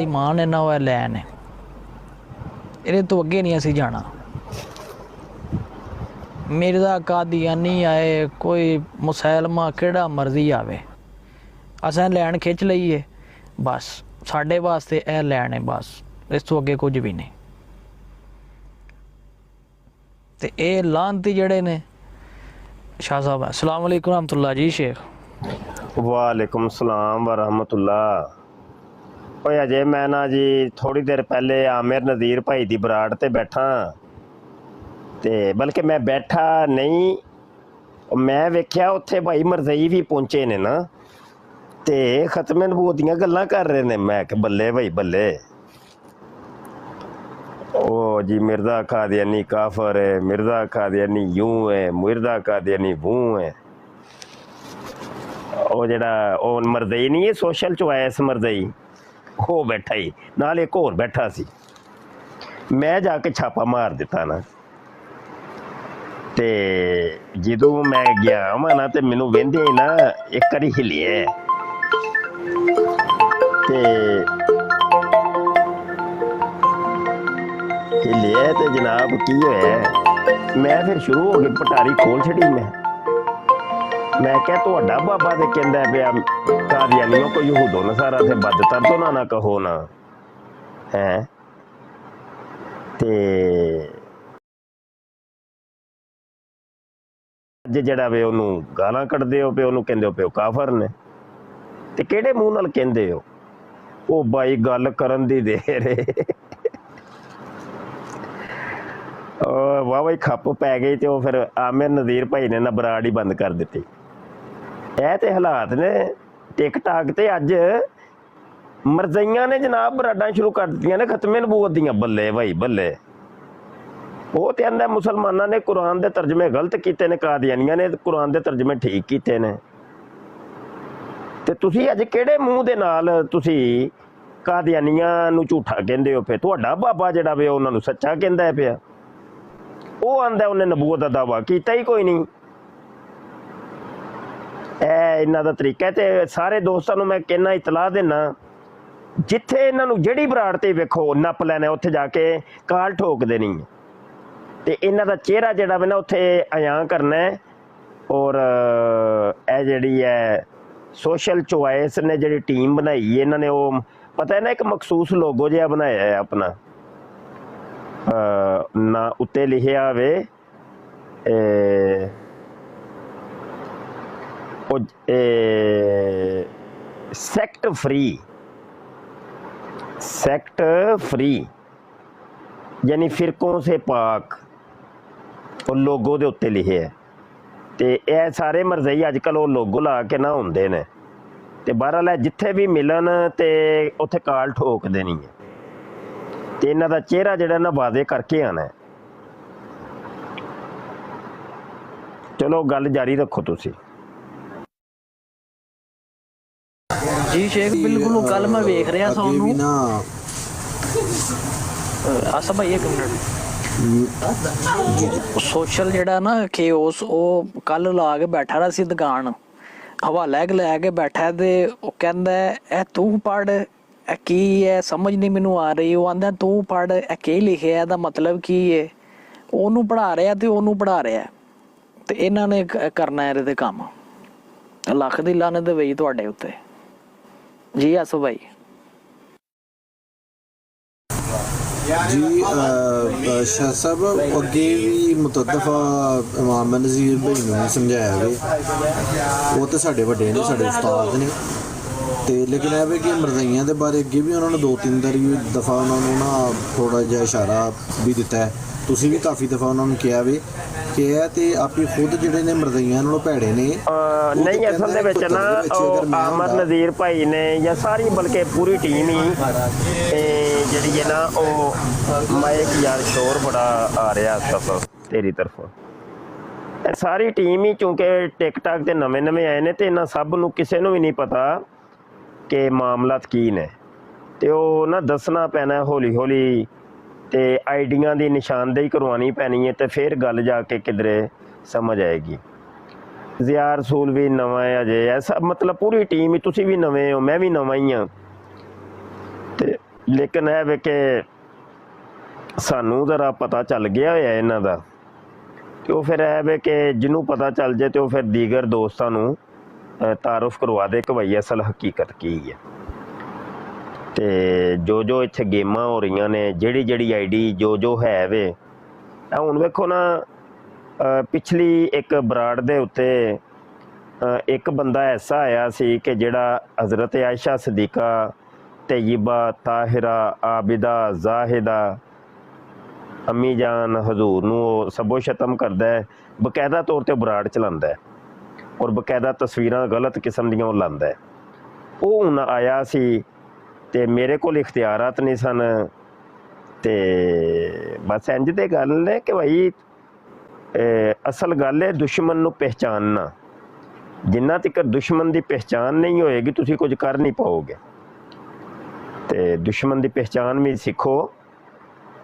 ईमान इन्ना होया लैन है, ਇਹਦੇ ਤੋਂ ਅੱਗੇ नहीं असी जाना। मिर्ज़ा कादियानी आए, कोई मुसलमा केड़ा मर्जी आवे, असें लैन खिंच लईए बस। साढ़े वास्ते यह लैन है बस, इस तो अगे कुछ भी नहीं। तो ये लानती जड़े ने शाह साहब। अस्सलाम वालेकुम रहमतुल्लाह जी शेख। वालेकुम सलाम वरहमतुल्लाह। ओए अजय मैं ना जी थोड़ी देर पहले आमिर नज़ीर भाई दी बराड़ ते बैठा, ते बल्कि मैं बैठा नहीं, मैं वेख्या उत्थे भाई मरज़ई भी पहुंचे ने ना, ते खत्मे नबूवत दियां गल्लां कर रहे ने। मैं कि बल्ले भाई बल्ले, ओ जी मिर्ज़ा कादियानी काफर है, मिर्ज़ा कादियानी यूं है, मिर्ज़ा कादियानी वूं है। ਉਹ ਜਿਹੜਾ ਉਹ ਮਰਜ਼ਈ ਨਹੀਂ ਹੈ, ਸੋਸ਼ਲ ਚੁਆਇਸ ਮਰਜ਼ਈ, ਉਹ ਬੈਠਾ ਹੀ ਨਾਲ ਇੱਕ ਹੋਰ ਬੈਠਾ ਸੀ। ਮੈਂ ਜਾ ਕੇ ਛਾਪਾ ਮਾਰ ਦਿੱਤਾ ਨਾ, ਤੇ ਜਦੋਂ ਮੈਂ ਗਿਆ ਵਾ ਨਾ ਤੇ ਮੈਨੂੰ ਵਹਿੰਦੇ ਹੀ ਨਾ ਇੱਕ ਵਾਰੀ ਹਿੱਲਿਆ, ਤੇ ਹਿੱਲਿਆ ਤੇ ਜਨਾਬ ਕੀ ਹੋਇਆ, ਮੈਂ ਫਿਰ ਸ਼ੁਰੂ ਹੋ ਗਈ ਪਟਾਰੀ ਖੋਲ ਛੱਡੀ। मैं क्या ਤੁਹਾਡਾ ਬਾਬਾ ਤੇ ਕਹਿੰਦਾ ਪਿਆ ਕਾਦੀਆਨੀਓ ਕੋਈ ਯਹੂਦੋ ਨਸਾਰਾ ਤੇ ਬਦਤਰ ਤੋਂ ਨਾ ਕਹੋ ਨਾ ਹੈ। ਤੇ ਅੱਜ ਜਿਹੜਾ ਵੇ ਉਹਨੂੰ ਗਾਲਾਂ ਕੱਢਦੇ ਹੋ ਪਏ, ਉਹਨੂੰ ਕਹਿੰਦੇ ਹੋ ਪਏ ਕਾਫਰ ਨੇ, ਤੇ ਕਿਹੜੇ ਮੂੰਹ ਨਾਲ ਕਹਿੰਦੇ ਹੋ? ਉਹ ਬਾਈ ਗੱਲ ਕਰਨ ਦੀ ਦੇਰ ਏ। ਵਾਹ ਵਾਹ ਖੱਪ ਪੈ ਗਈ, ਤੇ ਉਹ ਫਿਰ ਆਮਿਰ ਨਜ਼ੀਰ ਭਾਈ ਨੇ ਨਾ ਬਰਾੜ ਹੀ ਬੰਦ ਕਰ ਦਿੱਤੀ। ਇਹ ਤੇ ਹਾਲਾਤ ਨੇ ਟਿਕਟਾਕ ਤੇ। ਅੱਜ ਮਰਜ਼ਈਆਂ ਨੇ ਜਨਾਬ ਬਰਾਡਾਂ ਸ਼ੁਰੂ ਕਰ ਦਿੱਤੀਆਂ ਨੇ ਖਤਮੇ ਨਬੂਵਤ ਦੀਆਂ। ਬੱਲੇ ਭਾਈ ਬੱਲੇ। ਉਹ ਤੇ ਕਹਿੰਦਾ ਮੁਸਲਮਾਨਾਂ ਨੇ ਕੁਰਾਨ ਦੇ ਤਰਜਮੇ ਗਲਤ ਕੀਤੇ ਨੇ, ਕਾਦੀਆਨੀਆਂ ਨੇ ਕੁਰਾਨ ਦੇ ਤਰਜਮੇ ਠੀਕ ਕੀਤੇ ਨੇ। ਤੇ ਤੁਸੀਂ ਅੱਜ ਕਿਹੜੇ ਮੂੰਹ ਦੇ ਨਾਲ ਤੁਸੀਂ ਕਾਦੀਆਨੀਆਂ ਨੂੰ ਝੂਠਾ ਕਹਿੰਦੇ ਹੋ? ਫਿਰ ਤੁਹਾਡਾ ਬਾਬਾ ਜਿਹੜਾ ਵੇ ਉਹਨਾਂ ਨੂੰ ਸੱਚਾ ਕਹਿੰਦਾ ਪਿਆ। ਉਹ ਆਂਦਾ ਉਹਨੇ ਨਬੂਵਤ ਦਾ ਦਾਵਾ ਕੀਤਾ ਹੀ ਕੋਈ ਨਹੀਂ। ਇਹ ਇਹਨਾਂ ਦਾ ਤਰੀਕਾ ਹੈ। ਤੇ ਸਾਰੇ ਦੋਸਤਾਂ ਨੂੰ ਮੈਂ ਕਹਿਣਾ, ਇਤਲਾਹ ਦੇਣਾ, ਜਿੱਥੇ ਇਹਨਾਂ ਨੂੰ ਜਿਹੜੀ ਬਰਾੜ ਤੇ ਵੇਖੋ ਨੱਪ ਲੈਣਾ, ਉੱਥੇ ਜਾ ਕੇ ਕਾਲ ਠੋਕ ਦੇਣੀ ਹੈ, ਤੇ ਇਹਨਾਂ ਦਾ ਚਿਹਰਾ ਜਿਹੜਾ ਵੇ ਨਾ ਉੱਥੇ ਅਯਾਂ ਕਰਨਾ ਹੈ। ਔਰ ਇਹ ਜਿਹੜੀ ਹੈ ਸੋਸ਼ਲ ਚੁਆਇਸ ਨੇ ਜਿਹੜੀ ਟੀਮ ਬਣਾਈ ਹੈ ਇਹਨਾਂ ਨੇ, ਉਹ ਪਤਾ ਹੈ ਨਾ ਇੱਕ ਮਖਸੂਸ ਲੋਗੋ ਜਿਹਾ ਬਣਾਇਆ ਹੈ ਆਪਣਾ, ਨਾ ਉੱਤੇ ਲਿਖਿਆ ਹੋਵੇ ਸੈਕਟ ਫਰੀ, ਸੈਕਟ ਫਰੀ ਯਾਨੀ ਫਿਰਕੋਂ ਸੇ ਪਾਕ, ਉਹ ਲੋਗੋ ਦੇ ਉੱਤੇ ਲਿਖਿਆ। ਤੇ ਇਹ ਸਾਰੇ ਮਰਜ਼ਈ ਅੱਜ ਕੱਲ੍ਹ ਉਹ ਲੋਗੋ ਲਾ ਕੇ ਨਾ ਹੁੰਦੇ ਨੇ, ਤੇ ਬਹਰਹਾਲ ਜਿੱਥੇ ਵੀ ਮਿਲਣ ਤੇ ਉੱਥੇ ਕਾਲ ਠੋਕ ਦੇਣੀ ਹੈ, ਤੇ ਇਹਨਾਂ ਦਾ ਚਿਹਰਾ ਜਿਹੜਾ ਨਾ ਵਾਜ਼ੇ ਕਰਕੇ ਆਣਾ ਹੈ। ਚਲੋ ਗੱਲ ਜਾਰੀ ਰੱਖੋ ਤੁਸੀਂ। जी शेख बिल्कुल कल मैं वेख रहा था ਉਹਨੂੰ। ਆਸਾ ਭਾਈ ਇੱਕ ਮਿੰਟ, ਸੋਸ਼ਲ ਜਿਹੜਾ ਨਾ ਖੇਓਸ ਉਹ ਕੱਲ ਲਾ ਕੇ ਬੈਠਾ ਰਿਹਾ ਸੀ ਦੁਕਾਨ, ਹਵਾਲਾ ਲੈ ਕੇ ਬੈਠਾ, ਤੇ ਉਹ ਕਹਿੰਦਾ ਇਹ ਤੂੰ ਪੜ੍ਹ, ਇਹ ਕੀ ਹੈ ਸਮਝ ਨਹੀਂ ਮੈਨੂੰ ਆ ਰਹੀ। ਉਹ ਆਂਦਾ ਤੂੰ ਪੜ੍ਹ, ਇਹ ਕੀ ਲਿਖਿਆ, ਇਹਦਾ ਮਤਲਬ ਕੀ ਹੈ। ਉਹਨੂੰ ਪੜ੍ਹਾ ਰਿਹਾ ਤੇ ਉਹਨੂੰ ਪੜ੍ਹਾ ਰਿਹਾ, ਤੇ ਇਹਨਾਂ ਨੇ ਕਰਨਾ ਇਹਦੇ ਤੇ ਕੰਮ। ਲੱਖ ਦੀ ਲਾਨਤ ਹੋਈ ਤੁਹਾਡੇ ਉੱਤੇ जी। आसो भाई जी शाह साहब अगे भी मुतदफा इमाम नज़ीर भाई ने समझाया वे, वो तो साढ़े वड्डे ने, साढ़े उस्ताद ने, तो लेकिन है कि मरज़इयां दे बारे अगे भी उन्होंने 2-3 दफ़ा उन्होंने ना थोड़ा जिहा इशारा भी दिता है। तुसीं भी काफ़ी दफ़ा उन्होंने कहा वे कि ते आपी खुद ਜਿਹੜੇ ਨੇ ਮਰਜ਼ਈਆਂ ਨਾਲੋਂ ਭੈੜੇ ਨੇ। ਨਹੀਂ ਅਸਲ ਦੇ ਵਿੱਚ ਨਾ ਉਹ ਆਮਰ ਨਜ਼ੀਰ ਭਾਈ ਨੇ ਜਾਂ ਸਾਰੀ ਬਲਕਿ ਪੂਰੀ ਟੀਮ ਹੀ ਜਿਹੜੀ ਹੈ ਨਾ ਉਹ ਮਾਇਕ ਯਾਰ ਸ਼ੋਰ ਬੜਾ ਆ ਰਿਹਾ ਸਫਰ ਤੇਰੀ ਤਰਫੋਂ। ਇਹ ਸਾਰੀ ਟੀਮ ਹੀ ਕਿਉਂਕਿ ਟਿਕਟਾਕ ਤੇ ਨਵੇਂ ਆਏ ਨੇ, ਤੇ ਇਹਨਾਂ ਸਭ ਨੂੰ ਕਿਸੇ ਨੂੰ ਵੀ ਨਹੀਂ ਪਤਾ ਕਿ ਮਾਮਲਾਤ ਕੀ ਨੇ, ਤੇ ਉਹ ਨਾ ਦੱਸਣਾ ਪੈਣਾ ਹੌਲੀ ਹੌਲੀ, ਤੇ ਆਈਡੀਆਂ ਦੀ ਨਿਸ਼ਾਨਦੇਹੀ ਕਰਵਾਉਣੀ ਪੈਣੀ ਹੈ, ਤੇ ਫਿਰ ਗੱਲ ਜਾ ਕੇ ਕਿਧਰੇ ਸਮਝ ਆਏਗੀ। ਜ਼ਿਆ ਰਸੂਲ ਵੀ ਨਵਾਂ ਹੈ ਅਜੇ, ਐਸਾ ਮਤਲਬ ਪੂਰੀ ਟੀਮ ਹੀ, ਤੁਸੀਂ ਵੀ ਨਵੇਂ ਹੋ, ਮੈਂ ਵੀ ਨਵਾਂ ਹੀ ਹਾਂ, ਤੇ ਲੇਕਿਨ ਇਹ ਵੇ ਕਿ ਸਾਨੂੰ ਜ਼ਰਾ ਪਤਾ ਚੱਲ ਗਿਆ ਹੋਇਆ ਇਹਨਾਂ ਦਾ, ਤੇ ਉਹ ਫਿਰ ਇਹ ਵੇ ਕਿ ਜਿਹਨੂੰ ਪਤਾ ਚੱਲ ਜੇ ਤੇ ਉਹ ਫਿਰ ਦੀਗਰ ਦੋਸਤਾਂ ਨੂੰ ਤਾਰਫ ਕਰਵਾ ਦੇ ਕਿ ਭਈ ਅਸਲ ਹਕੀਕਤ ਕੀ ਹੈ। ਤੇ ਜੋ ਇੱਥੇ ਗੇਮਾਂ ਹੋ ਰਹੀਆਂ ਨੇ, ਜਿਹੜੀ ਆਈਡੀ ਜੋ ਹੈ ਵੇ, ਇਹ ਹੁਣ ਵੇਖੋ ਨਾ, ਪਿਛਲੀ ਇੱਕ ਬਰਾੜ ਦੇ ਉੱਤੇ ਇੱਕ ਬੰਦਾ ਐਸਾ ਆਇਆ ਸੀ ਕਿ ਜਿਹੜਾ ਹਜ਼ਰਤ ਆਇਸ਼ਾ ਸਦੀਕਾ, ਤੈਯਿਬਾ, ਤਾਹਿਰਾ, ਆਬਿਦਾ, ਜ਼ਾਹਿਦਾ, ਅੰਮੀ ਜਾਨ ਹਜ਼ੂਰ ਨੂੰ ਉਹ ਸਬੋ ਸ਼ਤਮ ਕਰਦਾ ਹੈ, ਬਕਾਇਦਾ ਤੌਰ 'ਤੇ ਬਰਾੜ ਚਲਾਉਂਦਾ ਹੈ ਔਰ ਬਕਾਇਦਾ ਤਸਵੀਰਾਂ ਗਲਤ ਕਿਸਮ ਦੀਆਂ ਉਹ ਲਾਉਂਦਾ ਹੈ। ਉਹ ਹੁਣ ਆਇਆ ਸੀ ਤੇ ਮੇਰੇ ਕੋਲ ਇਖਤਿਆਰਾਤ ਨਹੀਂ ਸਨ, ਤੇ ਬਸ ਇੰਜ ਦੇ ਗੱਲ ਨੇ ਕਿ ਭਾਈ ਅਸਲ ਗੱਲ ਹੈ ਦੁਸ਼ਮਣ ਨੂੰ ਪਹਿਚਾਨਣਾ। ਜਿੰਨਾ ਤੱਕ ਦੁਸ਼ਮਣ ਦੀ ਪਹਿਚਾਨ ਨਹੀਂ ਹੋਏਗੀ ਤੁਸੀਂ ਕੁਝ ਕਰ ਨਹੀਂ ਪਾਓਗੇ। ਤੇ ਦੁਸ਼ਮਣ ਦੀ ਪਹਿਚਾਨ ਵੀ ਸਿੱਖੋ,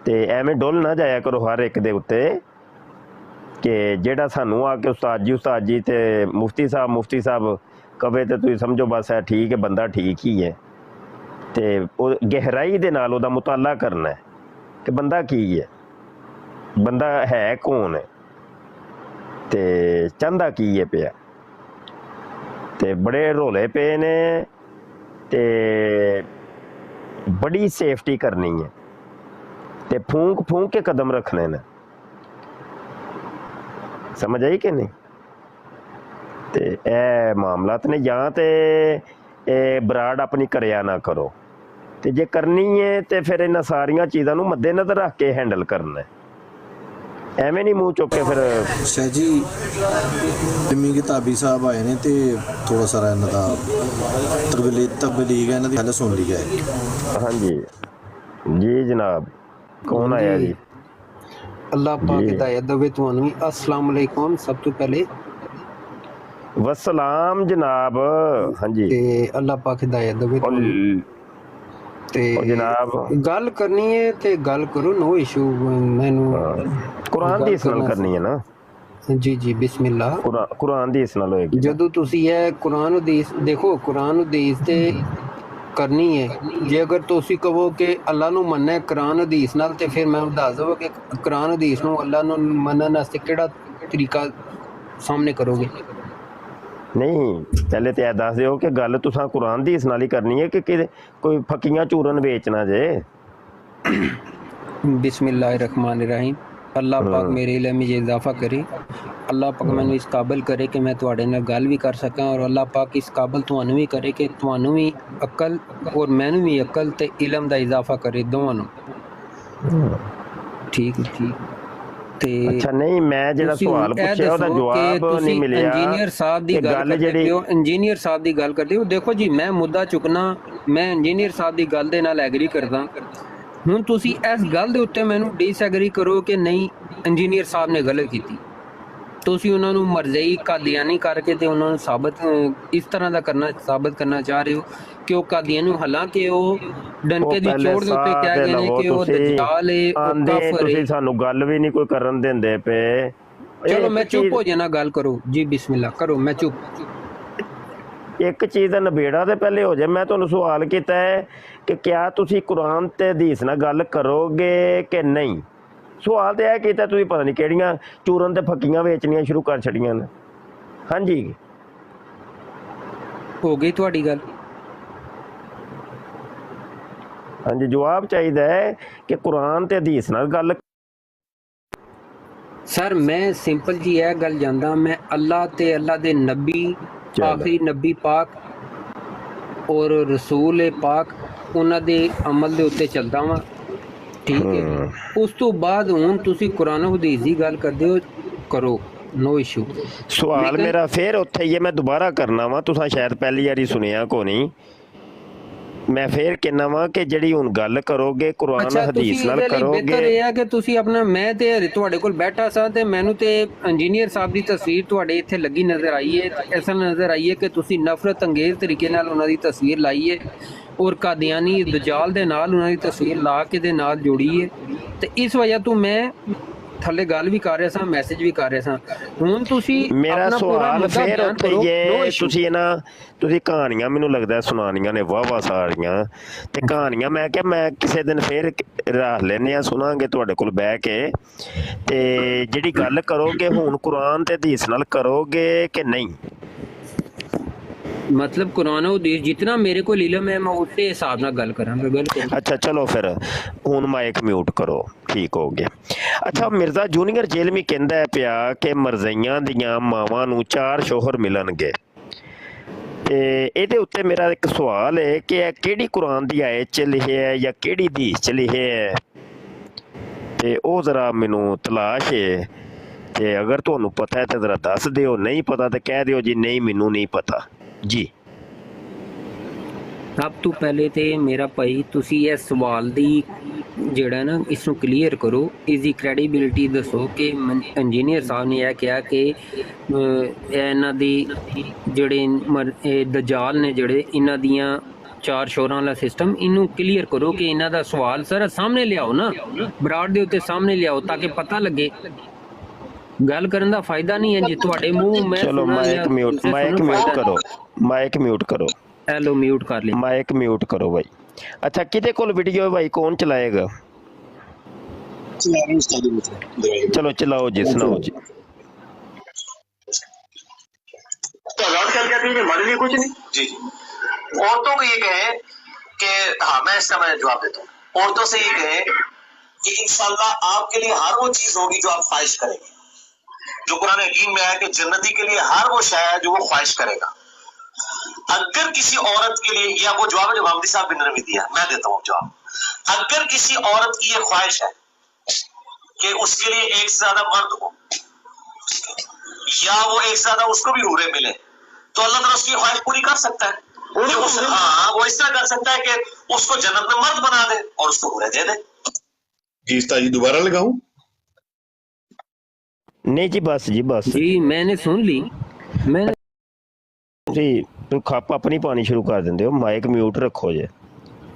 ਤੇ ਐਵੇਂ ਡੁੱਲ ਨਾ ਜਾਇਆ ਕਰੋ ਹਰ ਇੱਕ ਦੇ ਉੱਤੇ ਕਿ ਜਿਹੜਾ ਸਾਨੂੰ ਆ ਕੇ ਉਸਤਾਦ ਜੀ ਤੇ ਮੁਫਤੀ ਸਾਹਿਬ ਕਵੇ ਤੇ ਤੁਸੀਂ ਸਮਝੋ ਬਸ ਹੈ ਠੀਕ ਹੈ, ਬੰਦਾ ਠੀਕ ਹੀ ਹੈ। ਤੇ ਉਹ ਗਹਿਰਾਈ ਦੇ ਨਾਲ ਉਹਦਾ ਮੁਤਾਲਾ ਕਰਨਾ ਹੈ ਕਿ ਬੰਦਾ ਕੀ ਹੈ, ਬੰਦਾ ਹੈ ਕੌਣ ਹੈ ਤੇ ਚਾਹੁੰਦਾ ਕੀ ਹੈ ਪਿਆ। ਤੇ ਬੜੇ ਰੋਲੇ ਪਏ ਨੇ ਤੇ ਬੜੀ ਸੇਫਟੀ ਕਰਨੀ ਹੈ ਤੇ ਫੂਕ ਕੇ ਕਦਮ ਰੱਖਣੇ ਨੇ, ਸਮਝ ਆਈ ਕਿ ਨਹੀਂ। ਤੇ ਇਹ ਮਾਮਲਾਤ ਨੇ, ਜਾਂ ਤੇ ਇਹ ਬਰਾੜ ਆਪਣੀ ਕਰਿਆ ਨਾ ਕਰੋ, ਤੇ ਜੇ ਕਰਨੀ ਹੈ ਤੇ ਫਿਰ ਇਹਨਾਂ ਸਾਰੀਆਂ ਚੀਜ਼ਾਂ ਨੂੰ ਮੱਦੇਨਜ਼ਰ ਰੱਖ ਕੇ ਹੈਂਡਲ ਕਰਨਾ ਹੈ। ਐਵੇਂ ਨਹੀਂ ਮੂੰਹ ਚੁੱਕ ਕੇ ਫਿਰ। ਸ਼ਾਹ ਜੀ ਜਿੰਮੀ ਕਿਤਾਬੀ ਸਾਹਿਬ ਆਏ ਨੇ ਤੇ ਥੋੜਾ ਸਾਰਾ ਇਹਨਾਂ ਦਾ ਤਬਲੀਗ ਇਹਨਾਂ ਦੀ ਗੱਲ ਸੁਣ ਲਈ ਹੈ। ਹਾਂਜੀ ਜੀ ਜਨਾਬ, ਕੌਣ ਆਇਆ ਜੀ? ਅੱਲਾਹ ਪਾਕ ਹਿਦਾਇਤ ਦੇਵੇ ਤੁਹਾਨੂੰ ਵੀ। अस्सलाम वालेकुम। ਸਭ ਤੋਂ ਪਹਿਲੇ ਵਸਲਾਮ ਜਨਾਬ। ਹਾਂਜੀ ਤੇ ਅੱਲਾਹ ਪਾਕ ਹਿਦਾਇਤ ਦੇਵੇ ਤੁਹਾਨੂੰ। ਤੇ ਜਨਾਬ ਗੱਲ ਕਰਨੀ ਹੈ ਤੇ ਗੱਲ ਕਰੋ, ਨੋ ਇਸ਼ੂ। ਮੈਨੂੰ ਕੁਰਾਨ ਦੀ ਇਸ ਨਾਲ ਕਰਨੀ ਹੈ ਨਾ। ਜੀ ਬਿਸਮਿਲ੍ਲਾ। ਕੁਰਾਨ ਦੀ ਇਸ ਨਾਲ ਹੋਏਗੀ। ਜਦੋਂ ਤੁਸੀਂ ਇਹ ਕੁਰਾਨ ਹਦੀਸ ਦੇਖੋ, ਕੁਰਾਨ ਹਦੀਸ ਤੇ ਕਰਨੀ ਹੈ। ਜੇ ਅਗਰ ਤੁਸੀਂ ਕਹੋ ਕਿ ਅੱਲਾ ਨੂੰ ਮੰਨਣਾ ਹੈ ਕੁਰਾਨ ਹਦੀਸ ਨਾਲ, ਤੇ ਫਿਰ ਮੈਂ ਦੱਸ ਦਵਾਂ ਕਿ ਕੁਰਾਨ ਹਦੀਸ ਨੂੰ ਅੱਲਾ ਨੂੰ ਮੰਨਣ ਵਾਸਤੇ ਕਿਹੜਾ ਤਰੀਕਾ ਸਾਹਮਣੇ ਕਰੋਗੇ। ਨਹੀਂ, ਪਹਿਲੇ ਤੇ ਇਹ ਦੱਸ ਦਿਓ ਕਿ ਗੱਲ ਤੁਸੀਂ ਕੁਰਾਨ ਦੀ ਇਸ ਨਾਲ ਹੀ ਕਰਨੀ ਹੈ ਕਿ ਕੋਈ ਫਕੀਆਂ ਚੂਰਨ ਵੇਚਣਾ ਜੇ। ਬਿਸਮਿल्लाहिर्रहमानिर्रहीम। ਅੱਲਾਹ ਪਾਕ ਮੇਰੇ ਇਲਮ ਵਿੱਚ ਇਜ਼ਾਫਾ ਕਰੇ। ਅੱਲਾਹ ਪਾਕ ਮੈਨੂੰ ਇਸ ਕਾਬਲ ਕਰੇ ਕਿ ਮੈਂ ਤੁਹਾਡੇ ਨਾਲ ਗੱਲ ਵੀ ਕਰ ਸਕਾਂ, ਔਰ ਅੱਲਾਹ ਪਾਕ ਇਸ ਕਾਬਲ ਤੁਹਾਨੂੰ ਵੀ ਕਰੇ ਕਿ ਤੁਹਾਨੂੰ ਵੀ ਅਕਲ ਔਰ ਮੈਨੂੰ ਵੀ ਅਕਲ ਤੇ ਇਲਮ ਦਾ ਇਜ਼ਾਫਾ ਕਰੇ, ਦੋਵਾਂ ਨੂੰ। ਠੀਕ ਤੇ ਅੱਛਾ, ਨਹੀਂ ਮੈਂ ਜਿਹੜਾ ਸਵਾਲ ਪੁੱਛਿਆ ਉਹਦਾ ਜਵਾਬ ਨਹੀਂ ਮਿਲਿਆ। ਇੰਜੀਨੀਅਰ ਸਾਹਿਬ ਦੀ ਗੱਲ ਕਰਦੇ ਹੋ, ਇੰਜੀਨੀਅਰ ਸਾਹਿਬ ਦੀ ਗੱਲ ਕਰਦੇ ਹੋ। ਦੇਖੋ ਜੀ, ਮੈਂ ਮੁੱਦਾ ਚੁੱਕਣਾ, ਮੈਂ ਇੰਜੀਨੀਅਰ ਸਾਹਿਬ ਦੀ ਗੱਲ ਦੇ ਨਾਲ ਐਗਰੀ ਕਰਦਾ। ਹੁਣ ਤੁਸੀਂ ਇਸ ਗੱਲ ਦੇ ਉੱਤੇ ਮੈਨੂੰ ਡਿਸਐਗਰੀ ਕਰੋ ਕਿ ਨਹੀਂ ਇੰਜੀਨੀਅਰ ਸਾਹਿਬ ਨੇ ਗਲਤ ਕੀਤੀ। ਤੁਸੀਂ ਉਹਨਾਂ ਨੂੰ ਮਰਜ਼ਈ ਕਾਦੀਆਨੀ ਕਰਕੇ ਤੇ ਉਹਨਾਂ ਨੂੰ ਸਾਬਤ ਇਸ ਤਰ੍ਹਾਂ ਦਾ ਸਾਬਤ ਕਰਨਾ ਚਾਹ ਰਹੇ ਹੋ ਕਿ ਉਹ ਕਾਦੀਆਨੀ, ਹਾਲਾਂਕਿ ਉਹ ਡੰਕੇ ਦੀ ਚੋੜ ਦੇ ਉੱਤੇ ਕਹਿ ਗਏ ਨੇ ਕਿ ਉਹ ਦਜਾਲ ਹੈ, ਉਹ ਕਾਫਰ ਹੈ। ਤੁਸੀਂ ਸਾਨੂੰ ਗੱਲ ਵੀ ਨਹੀਂ ਕੋਈ ਕਰਨ ਦਿੰਦੇ ਪਏ। ਚਲੋ ਮੈਂ ਚੁੱਪ ਹੋ ਜਾਣਾ, ਗੱਲ ਕਰੋ ਜੀ, ਬਿਸਮਿਲ੍ਲਾ ਕਰੋ, ਮੈਂ ਚੁੱਪ। ਇੱਕ ਚੀਜ਼ ਦਾ ਨਿਬੇੜਾ ਤੇ ਪਹਿਲੇ ਹੋ ਜਾਏ। ਮੈਂ ਤੁਹਾਨੂੰ ਸਵਾਲ ਕੀਤਾ ਹੈ ਕਿ ਕਿਆ ਤੁਸੀਂ ਕੁਰਾਨ ਤੇ ਹਦੀਸ ਨਾਲ ਗੱਲ ਕਰੋਗੇ ਕਿ ਨਹੀਂ। ਸਵਾਲ ਤੇ ਇਹ ਕੀਤਾ, ਤੁਸੀਂ ਪਤਾ ਨਹੀਂ ਕਿਹੜੀਆਂ ਚੂਰਨ ਤੇ ਫੱਕੀਆਂ ਵੇਚਣੀਆਂ ਸ਼ੁਰੂ ਕਰ ਛੱਡੀਆਂ ਨੇ। ਹਾਂਜੀ, ਹੋ ਗਈ ਤੁਹਾਡੀ ਗੱਲ। ਹਾਂਜੀ, ਜਵਾਬ ਚਾਹੀਦਾ ਹੈ ਕਿ ਕੁਰਾਨ ਤੇ ਹਦੀਸ ਨਾਲ ਗੱਲ। ਸਰ ਮੈਂ ਸਿੰਪਲ ਜੀ ਇਹ ਗੱਲ ਜਾਂਦਾ, ਮੈਂ ਅੱਲਾਹ ਤੇ ਅੱਲਾਹ ਦੇ ਨਬੀ, ਆਖਰੀ ਨਬੀ ਪਾਕ ਔਰ ਰਸੂਲ ਪਾਕ, ਉਹਨਾਂ ਦੇ ਅਮਲ ਦੇ ਉੱਤੇ ਚੱਲਦਾ ਵਾਂ। ਠੀਕ ਹੈ, ਉਸ ਤੋਂ ਬਾਅਦ ਹੁਣ ਤੁਸੀਂ ਕੁਰਾਨ ਹਦੀਸ ਦੀ ਗੱਲ ਕਰਦੇ ਹੋ, ਕਰੋ, ਨੋ ਇਸ਼ੂ। ਸਵਾਲ ਮੇਰਾ ਫਿਰ ਉੱਥੇ ਹੀ ਹੈ, ਮੈਂ ਦੁਬਾਰਾ ਕਰਨਾ ਵਾ। ਤੁਸੀਂ ਸ਼ਾਇਦ ਪਹਿਲੀ ਵਾਰੀ ਸੁਣਿਆ ਕੋ ਨਹੀਂ। ਮੈਂ ਫੇਰ ਕਹਿਣਾ ਵਾ ਕਿ ਜਿਹੜੀ ਹੁਣ ਗੱਲ ਕਰੋਗੇ ਕੁਰਾਨ ਹਦੀਸ ਨਾਲ ਕਰੋਗੇ। ਬਿਹਤਰ ਇਹ ਹੈ ਕਿ ਤੁਸੀਂ ਆਪਣਾ, ਮੈਂ ਤੇ ਤੁਹਾਡੇ ਕੋਲ ਬੈਠਾ ਸਾਂ ਤੇ ਮੈਨੂੰ ਤੇ ਇੰਜੀਨੀਅਰ ਸਾਹਿਬ ਦੀ ਤਸਵੀਰ ਤੁਹਾਡੇ ਇੱਥੇ ਲੱਗੀ ਨਜ਼ਰ ਆਈ ਹੈ। ਐਸਾ ਨਜ਼ਰ ਆਈ ਹੈ ਕਿ ਤੁਸੀਂ ਨਫ਼ਰਤ ਅੰਗੇਜ਼ ਤਰੀਕੇ ਨਾਲ ਉਹਨਾਂ ਦੀ ਤਸਵੀਰ ਲਾਈ ਹੈ ਔਰ ਕਾਦੀਆਨੀ ਦਜਾਲ ਦੇ ਨਾਲ ਉਹਨਾਂ ਦੀ ਤਸਵੀਰ ਲਾ ਕੇ ਦੇ ਨਾਲ ਜੋੜੀ ਹੈ। ਤੇ ਇਸ ਵਜ੍ਹਾ ਤੋਂ ਮੈਂ ਥੱਲੇ ਗੱਲ ਵੀ ਕਰ ਰਹੇ ਸਾਂ, ਮੈਸੇਜ ਵੀ ਕਰ ਰਹੇ ਸਾਂ। ਹੁਣ ਤੁਸੀਂ ਮੇਰਾ ਆਪਣਾ ਪੂਰਾ ਸਵਾਲ ਮੁੱਦਾ ਫੇਰ ਬਿਆਨ ਉੱਥੇ ਕਰੋ, ਜੇ no issue। ਤੁਸੀਂ ਕਹਾਣੀਆਂ ਮੈਨੂੰ ਲੱਗਦਾ ਸੁਣਾਉਣੀਆਂ ਨੇ ਵਾਹਵਾ ਸਾਰੀਆਂ, ਤੇ ਕਹਾਣੀਆਂ ਮੈਂ ਕਿਹਾ ਮੈਂ ਕਿਸੇ ਦਿਨ ਫੇਰ ਰੱਖ ਲੈਂਦੇ ਆ, ਸੁਣਾਂਗੇ ਤੁਹਾਡੇ ਕੋਲ ਬਹਿ ਕੇ। ਤੇ ਜਿਹੜੀ ਗੱਲ ਕਰੋਗੇ ਹੁਣ ਕੁਰਾਨ ਤੇ ਹਦੀਸ ਨਾਲ ਕਰੋਗੇ ਕਿ ਨਹੀਂ? ਮਤਲਬ ਕੁਰਾਨ ਹਦੀਸ ਜਿਤਨਾ ਮੇਰੇ ਕੋਲ ਇਲਮ ਹੈ ਮੈਂ ਉਸੇ ਹਿਸਾਬ ਨਾਲ ਗੱਲ ਕਰਾਂਗਾ। ਗੱਲ ਕਰੋ। ਅੱਛਾ ਚਲੋ ਫਿਰ ਹੁਣ ਮਾਈਕ ਮਿਊਟ ਕਰੋ, ਠੀਕ ਹੋ ਗਿਆ। ਅੱਛਾ, ਮਿਰਜ਼ਾ ਜੂਨੀਅਰ ਜੇਲਮੀ ਕਹਿੰਦਾ ਪਿਆ ਕਿ ਮਰਜ਼ਈਆਂ ਦੀਆਂ ਮਾਵਾਂ ਨੂੰ 4 ਸ਼ੋਹਰ ਮਿਲਣਗੇ। ਤੇ ਇਹਦੇ ਉੱਤੇ ਮੇਰਾ ਇੱਕ ਸਵਾਲ ਹੈ ਕਿ ਇਹ ਕਿਹੜੀ ਕੁਰਾਨ ਦੀ ਆਇਤ 'ਚ ਲਿਖਿਆ ਹੈ ਜਾਂ ਕਿਹੜੀ ਹਦੀਸ 'ਚ ਲਿਖਿਆ ਹੈ, ਤੇ ਉਹ ਜ਼ਰਾ ਮੈਨੂੰ ਤਲਾਸ਼ ਹੈ। ਤੇ ਅਗਰ ਤੁਹਾਨੂੰ ਪਤਾ ਹੈ ਤਾਂ ਜ਼ਰਾ ਦੱਸ ਦਿਓ, ਨਹੀਂ ਪਤਾ ਤਾਂ ਕਹਿ ਦਿਓ ਜੀ ਨਹੀਂ ਮੈਨੂੰ ਨਹੀਂ ਪਤਾ ਜੀ। ਸਭ ਤੋਂ ਪਹਿਲੇ ਤੇ ਮੇਰਾ ਭਾਈ ਤੁਸੀਂ ਇਹ ਸਵਾਲ ਦੀ ਜਿਹੜਾ ਨਾ ਇਸ ਨੂੰ ਕਲੀਅਰ ਕਰੋ, ਇਸ ਦੀ ਕ੍ਰੈਡੀਬਿਲਿਟੀ ਦੱਸੋ ਕਿ ਇੰਜੀਨੀਅਰ ਸਾਹਿਬ ਨੇ ਇਹ ਕਿਹਾ ਕਿ ਇਹ ਇਹਨਾਂ ਦੀ ਜਿਹੜੇ ਦਜਾਲ ਨੇ ਜਿਹੜੇ ਇਹਨਾਂ ਦੀਆਂ 4 ਸ਼ੋਰਾਂ ਵਾਲਾ ਸਿਸਟਮ, ਇਹਨੂੰ ਕਲੀਅਰ ਕਰੋ ਕਿ ਇਹਨਾਂ ਦਾ ਸਵਾਲ ਸਰ ਸਾਹਮਣੇ ਲਿਆਓ ਨਾ, ਬਰਾਡ ਦੇ ਉੱਤੇ ਸਾਹਮਣੇ ਲਿਆਓ ਤਾਂ ਕਿ ਪਤਾ ਲੱਗੇ। ਗੱਲ ਕਰਨ ਦਾ ਫਾਇਦਾ ਨਹੀਂ ਹੈ ਜੇ ਤੁਹਾਡੇ ਮੂੰਹ ਮੈਂ ਚਲੋ ਮਾਈਕ ਮਿਊਟ ਕਰੋ, ਮਾਈਕ ਮਿਊਟ ਕਰੋ। ਹੈਲੋ ਮਿਊਟ ਕਰ ਲਿਆ, ਮਾਈਕ ਮਿਊਟ ਕਰੋ ਭਾਈ। ਅੱਛਾ ਕਿਹਦੇ ਕੋਲ ਵੀਡੀਓ ਹੈ ਭਾਈ, ਕੌਣ ਚਲਾਏਗਾ? ਚਲੋ ਚਲਾਓ ਜੀ, ਸੁਣਾਓ जी। तो अलॉट कर क्या दीजिए, हमारे लिए कुछ नहीं। जी जी, औरतों को ये कहे कि हाँ मैं इसका मैं जवाब देता हूँ। औरतों से ये कहे कि इंशाल्लाह आपके लिए हर वो चीज होगी जो आप ख्वाहिश करेंगे, जो कुरान हकीम में है कि जन्नती के लिए हर वो शय है जो वो ख्वाहिश करेगा। अगर किसी औरत के लिए, या वो जवाब है जो मोहम्मदी साहब बिन रवी दिया, मैं देता हूँ जवाब। अगर किसी औरत की ये ख्वाहिश है कि उसके लिए एक से ज्यादा मर्द हो, या वो एक से ज्यादा उसको भी हूरे मिले, तो अल्लाह ताला उसकी ख्वाहिश पूरी कर सकता है। हाँ, वो इस तरह कर सकता है कि उसको जन्नत में मर्द बना दे और उसको हूरे दे दे। जी जी दोबारा लगाऊं? नहीं जी बस जी बस जी मैंने सुन ली। मैंने ਤੁਸੀਂ ਖੱਪ ਆਪਣੀ ਪਾਣੀ ਸ਼ੁਰੂ ਕਰ ਦਿੰਦੇ ਹੋ, ਮਾਈਕ ਮਿਊਟ ਰੱਖੋ ਜੇ।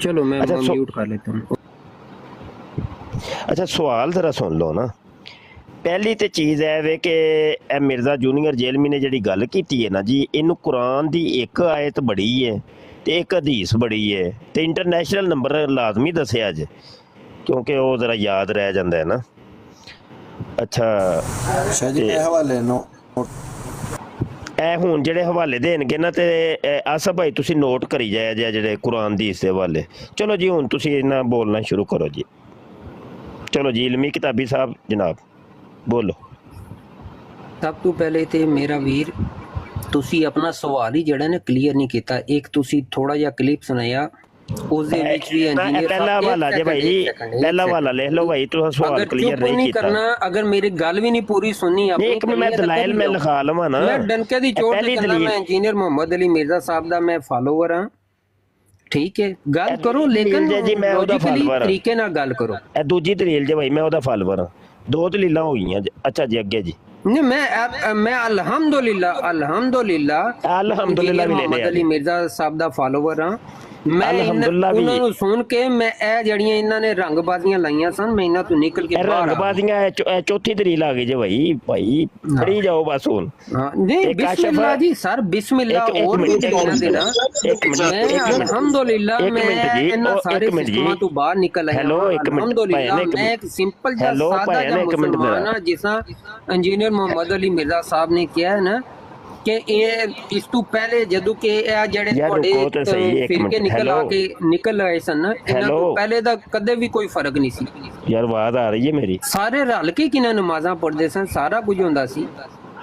चलो मैं अच्छा, म्यूट कर लेता हूँ। ਅੱਛਾ ਸਵਾਲ ਜ਼ਰਾ ਸੁਣ ਲਓ ਨਾ। ਪਹਿਲੀ ਤੇ ਚੀਜ਼ ਹੈ ਵੇ ਕਿ ਇਹ ਮਿਰਜ਼ਾ ਜੂਨੀਅਰ ਜੇਲਮੀ ਨੇ ਜਿਹੜੀ ਗੱਲ ਕੀਤੀ ਹੈ ਨਾ ਜੀ, ਇਹਨੂੰ ਕੁਰਾਨ ਦੀ ਇੱਕ ਆਇਤ ਬੜੀ ਹੈ ਤੇ ਇੱਕ ਹਦੀਸ ਬੜੀ ਹੈ ਤੇ ਇੰਟਰਨੈਸ਼ਨਲ ਨੰਬਰ ਲਾਜ਼ਮੀ ਦੱਸਿਆ ਜੇ, ਕਿਉਂਕਿ ਉਹ ਜ਼ਰਾ ਯਾਦ ਰਹਿ ਜਾਂਦਾ ਹੈ ਨਾ। ਅੱਛਾ ਸ਼ਾਇਦ ਇਹ ਹਵਾਲੇ ਨੂੰ ਇਹ ਹੁਣ ਜਿਹੜੇ ਹਵਾਲੇ ਦੇਣਗੇ ਨਾ ਤੇ ਆਸਾ ਭਾਈ ਤੁਸੀਂ ਨੋਟ ਕਰੀ ਜਾਇਆ ਜੇ ਜਿਹੜੇ ਕੁਰਾਨ ਦੀ ਇਸ ਹਵਾਲੇ। ਚਲੋ ਜੀ ਹੁਣ ਤੁਸੀਂ ਇਹਨਾਂ ਬੋਲਣਾ ਸ਼ੁਰੂ ਕਰੋ ਜੀ। ਚਲੋ ਜੀ ਇਲਮੀ ਕਿਤਾਬੀ ਸਾਹਿਬ ਜਨਾਬ ਬੋਲੋ। ਸਭ ਤੋਂ ਪਹਿਲੇ ਤੇ ਮੇਰਾ ਵੀਰ ਤੁਸੀਂ ਆਪਣਾ ਸਵਾਲ ਹੀ ਜਿਹੜਾ ਨਾ ਕਲੀਅਰ ਨਹੀਂ ਕੀਤਾ। ਇੱਕ ਤੁਸੀਂ ਥੋੜਾ ਜਿਹਾ ਕਲਿੱਪ ਸੁਣਾਇਆ, ਉਸ ਦੇ ਵਿੱਚ ਵੀ ਇੰਜੀਨੀਅਰ ਪਹਿਲਾ ਹਵਾਲਾ ਜੇ ਭਾਈ, ਪਹਿਲਾ ਹਵਾਲਾ ਲਿਖ ਲਓ ਭਾਈ, ਤੁਸੀਂ ਸਵਾਲ ਕਲੀਅਰ ਨਹੀਂ ਕੀਤਾ। ਕਰਨਾ ਅਗਰ ਮੇਰੀ ਗੱਲ ਵੀ ਨਹੀਂ ਪੂਰੀ ਸੁਣਨੀ ਆਪਣੀ, ਇੱਕ ਮਿੰਟ ਮੈਂ ਦਲਾਇਲ ਮੈਂ ਲਿਖਾ ਲਵਾਂ ਨਾ। ਮੈਂ ਡਨਕੇ ਦੀ ਚੋਟ ਤੇ ਕਹਿੰਦਾ ਮੈਂ ਇੰਜੀਨੀਅਰ ਮੁਹੰਮਦ ਅਲੀ ਮਿਰਜ਼ਾ ਸਾਹਿਬ ਦਾ ਮੈਂ ਫਾਲੋਵਰ ਹਾਂ, ਠੀਕ ਹੈ ਗੱਲ ਕਰੋ ਲੇਕਿਨ ਜੀ ਮੈਂ ਉਹਦਾ ਫਾਲੋਵਰ ਤਰੀਕੇ ਨਾਲ ਗੱਲ ਕਰੋ। ਇਹ ਦੂਜੀ ਦਲੀਲ ਜੇ ਭਾਈ ਮੈਂ ਉਹਦਾ ਫਾਲੋਵਰ ਹਾਂ, 2 ਦਲੀਲਾਂ ਹੋ ਗਈਆਂ। ਅੱਛਾ ਜੀ ਅੱਗੇ ਜੀ। नहीं मैं अल्हम्दुलिल्लाह ਵੀ ਲੈਣੇ ਮੁਹੰਮਦ ਅਲੀ ਮਿਰਜ਼ਾ ਸਾਹਿਬ ਦਾ ਫਾਲੋਵਰ ਹਾਂ। ਮੈਂ ਅਲਹਮਦੁਲਿल्लाह ਉਹਨਾਂ ਨੂੰ ਸੁਣ ਕੇ ਮੈਂ ਇਹ ਜਿਹੜੀਆਂ ਇਹਨਾਂ ਨੇ ਰੰਗਬਾਜ਼ੀਆਂ ਲਾਈਆਂ ਸਨ ਮੈਂ ਇਹਨਾਂ ਤੋਂ ਨਿਕਲ ਕੇ ਬਾਹਰ ਆ ਗਿਆ। ਰੰਗਬਾਜ਼ੀਆਂ ਚੌਥੀ ਦਲੀਲ ਆ ਗਈ ਜੇ ਭਾਈ ਪੜੀ ਜਾਓ ਬਸ ਹੁਣ। ਹਾਂ ਨਹੀਂ ਬਿਸਮਿਲ੍ਲਾ ਜੀ ਸਰ, ਬਿਸਮਿਲ੍ਲਾ ਹੋਰ ਵੀ ਦੇਣਾ ਦੇਣਾ। ਮੈਂ ਅਲਹਮਦੁਲਿल्लाह ਮੈਂ ਇਹਨਾਂ ਸਾਰੇ ਸਿਸਟਮਾਂ ਤੋਂ ਬਾਹਰ ਨਿਕਲ ਆਇਆ। ਅਲਹਮਦੁਲਿल्लाह ਮੈਂ ਇੱਕ ਸਿੰਪਲ ਜਿਹਾ ਸਾਦਾ ਜਿਹਾ ਮੁਸਲਮਾਨ ਹਾਂ, ਜਿਸ ਤਰ੍ਹਾਂ ਇੰਜੀਨੀਅਰ ਮੁਹੰਮਦ ਅਲੀ ਮਿਰਜ਼ਾ ਸਾਹਿਬ ਨੇ ਕਿਹਾ ਹੈ ਨਾ ਕਿ ਇਹ ਇਸ ਤੋਂ ਪਹਿਲੇ ਜਦੋਂ ਕਿ ਇਹ ਜਿਹੜੇ ਤੁਹਾਡੇ ਫਿਰਕੇ ਨਿਕਲ ਆਏ ਸਨ, ਇਹਨਾਂ ਤੋਂ ਪਹਿਲੇ ਦਾ ਕਦੇ ਵੀ ਕੋਈ ਫਰਕ ਨਹੀਂ ਸੀ ਯਾਰ। ਆਵਾਜ਼ ਆ ਰਹੀ ਹੈ ਮੇਰੀ? ਸਾਰੇ ਰਲ ਕੇ ਕਿਨਾਂ ਨਮਾਜ਼ਾਂ ਪੜ੍ਹਦੇ ਸਨ, ਸਾਰਾ ਕੁਝ ਹੁੰਦਾ ਸੀ।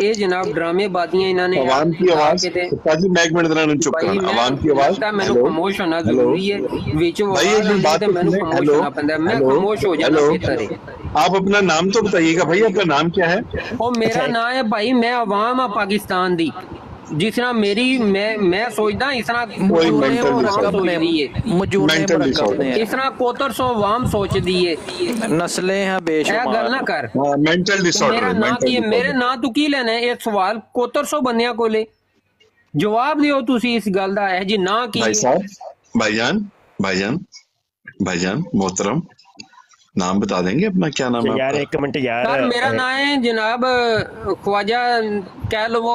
ਇਹ ਜਨਾਬ ਡਰਾਮੇ ਬਾਜ਼ੀਆਂ ਇਹਨਾਂ ਨੇ ਆਵਾਮ ਦੀ ਆਵਾਜ਼ ਪਾਜੀ ਮੈਂ ਇੱਕ ਮਿੰਟ ਦਾ ਨੂੰ ਚੁੱਪ ਕਰਾਂ। ਆਵਾਮ ਦੀ ਆਵਾਜ਼ ਮੈਨੂੰ ਖਾਮੋਸ਼ ਹੋਣਾ ਜ਼ਰੂਰੀ ਹੈ ਵਿੱਚ ਆਵਾਜ਼ ਤੇ ਮੈਨੂੰ ਖਾਮੋਸ਼ ਹੋਣਾ ਪੈਂਦਾ, ਮੈਂ ਖਾਮੋਸ਼ ਹੋ ਜਾਣਾ ਬਿਹਤਰ ਹੈ। आप अपना नाम तो बताइएगा भाई, आपका नाम क्या है? ਉਹ ਮੇਰਾ ਨਾਮ ਹੈ ਭਾਈ, ਮੈਂ ਆਵਾਮ ਆ ਪਾਕਿਸਤਾਨ ਦੀ। ਜਿਸ ਤਰ੍ਹਾਂ ਮੇਰੀ ਮੈਂ ਸੋਚਦਾ ਇਸ ਤਰ੍ਹਾਂ ਇਸ ਤਰ੍ਹਾਂ ਕੋਤਰ ਸੋ ਆਵਾਮ ਸੋਚਦੀ ਹੈ, ਨਸਲੇ ਹੈ ਬੇਸ਼ੁਮਾਰ। ਇਹ ਗੱਲ ਨਾ ਕਰ। मेंटल ਮੇਰਾ ਨਾਂ ਕੀ ਹੈ? ਮੇਰੇ ਨਾਂ ਤੋਂ ਕੀ ਲੈਣਾ ਹੈ? ਇਹ ਸਵਾਲ ਕੋਤਰ ਸੋ ਬੰਦਿਆਂ ਕੋਲੇ ਜਵਾਬ ਦਿਓ ਤੁਸੀਂ ਇਸ ਗੱਲ ਦਾ। ਹੈ ਜੀ ਨਾਂ ਕੀ? भाई साहब, भाईजान भाईजान भाईजान मोहतरम नाम बता देंगे अपना, क्या नाम है यार आपका? एक मिनट यार, सर मेरा नाम है जनाब ख्वाजा, कह लो वो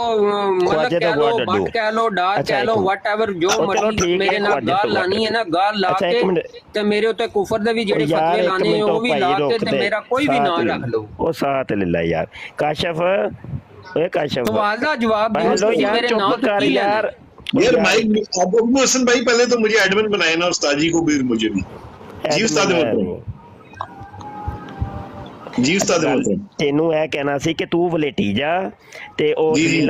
ख्वाजा मतलब तो कह लो हुआ डड्डू। भट्ट कह लो डार अच्छा, कह एक लो मिनट। वट एवर जो चलो ठीक मर्जी है, मेरे नाल ख्वाजा गाल तो हुआ लानी है ना, गाल ला अच्छा, के एक मिनट। ते मेरे उत्ते कुफर दे भी जेड़े यार फतवे एक लाने मिनट वो भी भाई ला के रोक ते दे, मेरा कोई भी साथ नाम ले रख लो। वो साथ ले ला यार। काशिफ, ओए काशिफ, सवाल का जवाब दो हेलो तुसी यार, मेरे चुप नाम तो कर की लेना यार। यार माइक अबू हसन भाई, पहले तो मुझे एडमिन बनाए ना, उस्ताद जी को भी, मुझे भी। जी उस्ताद मोहतरम, जी उस्ताद मोहतरम। ਤੈਨੂੰ ਇਹ ਕਹਿਣਾ ਸੀ ਕਿ ਤੂੰ ਵਲੇਟੀ ਜਾ ਤੇ ਉਹ ਜੀ, ਜੀ।